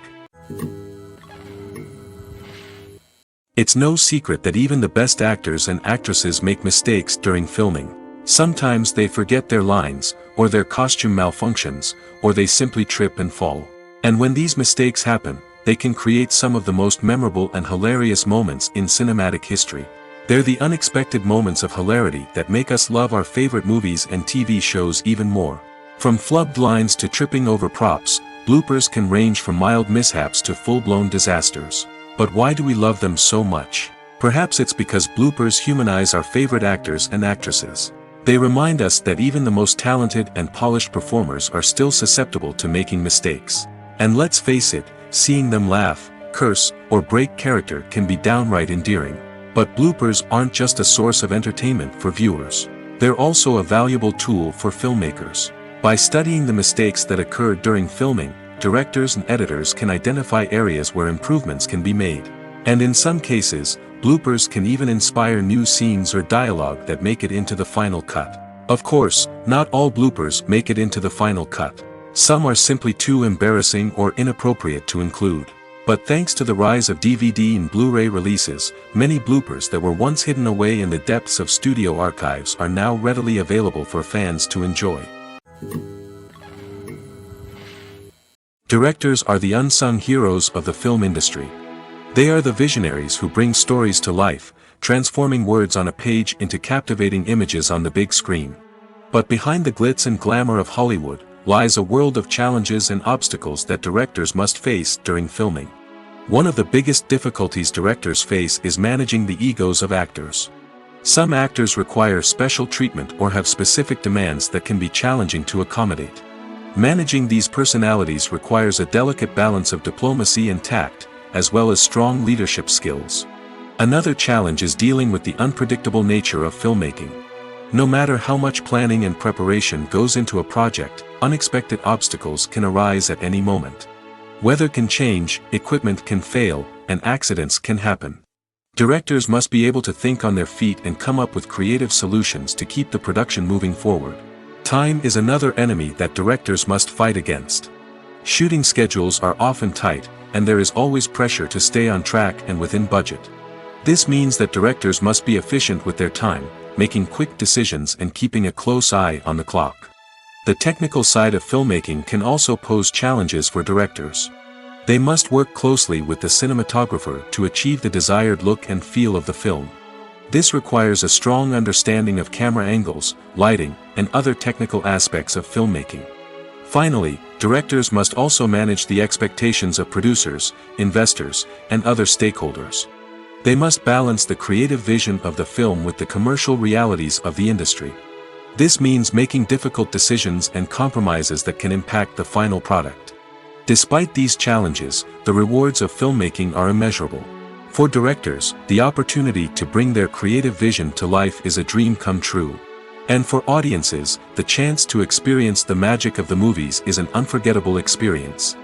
It's no secret that even the best actors and actresses make mistakes during filming. Sometimes they forget their lines, or their costume malfunctions, or they simply trip and fall. And when these mistakes happen, they can create some of the most memorable and hilarious moments in cinematic history. They're the unexpected moments of hilarity that make us love our favorite movies and TV shows even more. From flubbed lines to tripping over props, bloopers can range from mild mishaps to full-blown disasters. But why do we love them so much? Perhaps it's because bloopers humanize our favorite actors and actresses. They remind us that even the most talented and polished performers are still susceptible to making mistakes. And let's face it, seeing them laugh, curse, or break character can be downright endearing. But bloopers aren't just a source of entertainment for viewers. They're also a valuable tool for filmmakers. By studying the mistakes that occurred during filming, directors and editors can identify areas where improvements can be made. And in some cases, bloopers can even inspire new scenes or dialogue that make it into the final cut. Of course, not all bloopers make it into the final cut. Some are simply too embarrassing or inappropriate to include. But thanks to the rise of DVD and Blu-ray releases, many bloopers that were once hidden away in the depths of studio archives are now readily available for fans to enjoy. Directors are the unsung heroes of the film industry. They are the visionaries who bring stories to life, transforming words on a page into captivating images on the big screen. But behind the glitz and glamour of Hollywood lies a world of challenges and obstacles that directors must face during filming. One of the biggest difficulties directors face is managing the egos of actors. Some actors require special treatment or have specific demands that can be challenging to accommodate. Managing these personalities requires a delicate balance of diplomacy and tact, as well as strong leadership skills. Another challenge is dealing with the unpredictable nature of filmmaking. No matter how much planning and preparation goes into a project, unexpected obstacles can arise at any moment. Weather can change, equipment can fail, and accidents can happen. Directors must be able to think on their feet and come up with creative solutions to keep the production moving forward. Time is another enemy that directors must fight against. Shooting schedules are often tight, and there is always pressure to stay on track and within budget. This means that directors must be efficient with their time, making quick decisions and keeping a close eye on the clock. The technical side of filmmaking can also pose challenges for directors. They must work closely with the cinematographer to achieve the desired look and feel of the film. This requires a strong understanding of camera angles, lighting, and other technical aspects of filmmaking. Finally, directors must also manage the expectations of producers, investors, and other stakeholders. They must balance the creative vision of the film with the commercial realities of the industry. This means making difficult decisions and compromises that can impact the final product. Despite these challenges, the rewards of filmmaking are immeasurable. For directors, the opportunity to bring their creative vision to life is a dream come true. And for audiences, the chance to experience the magic of the movies is an unforgettable experience.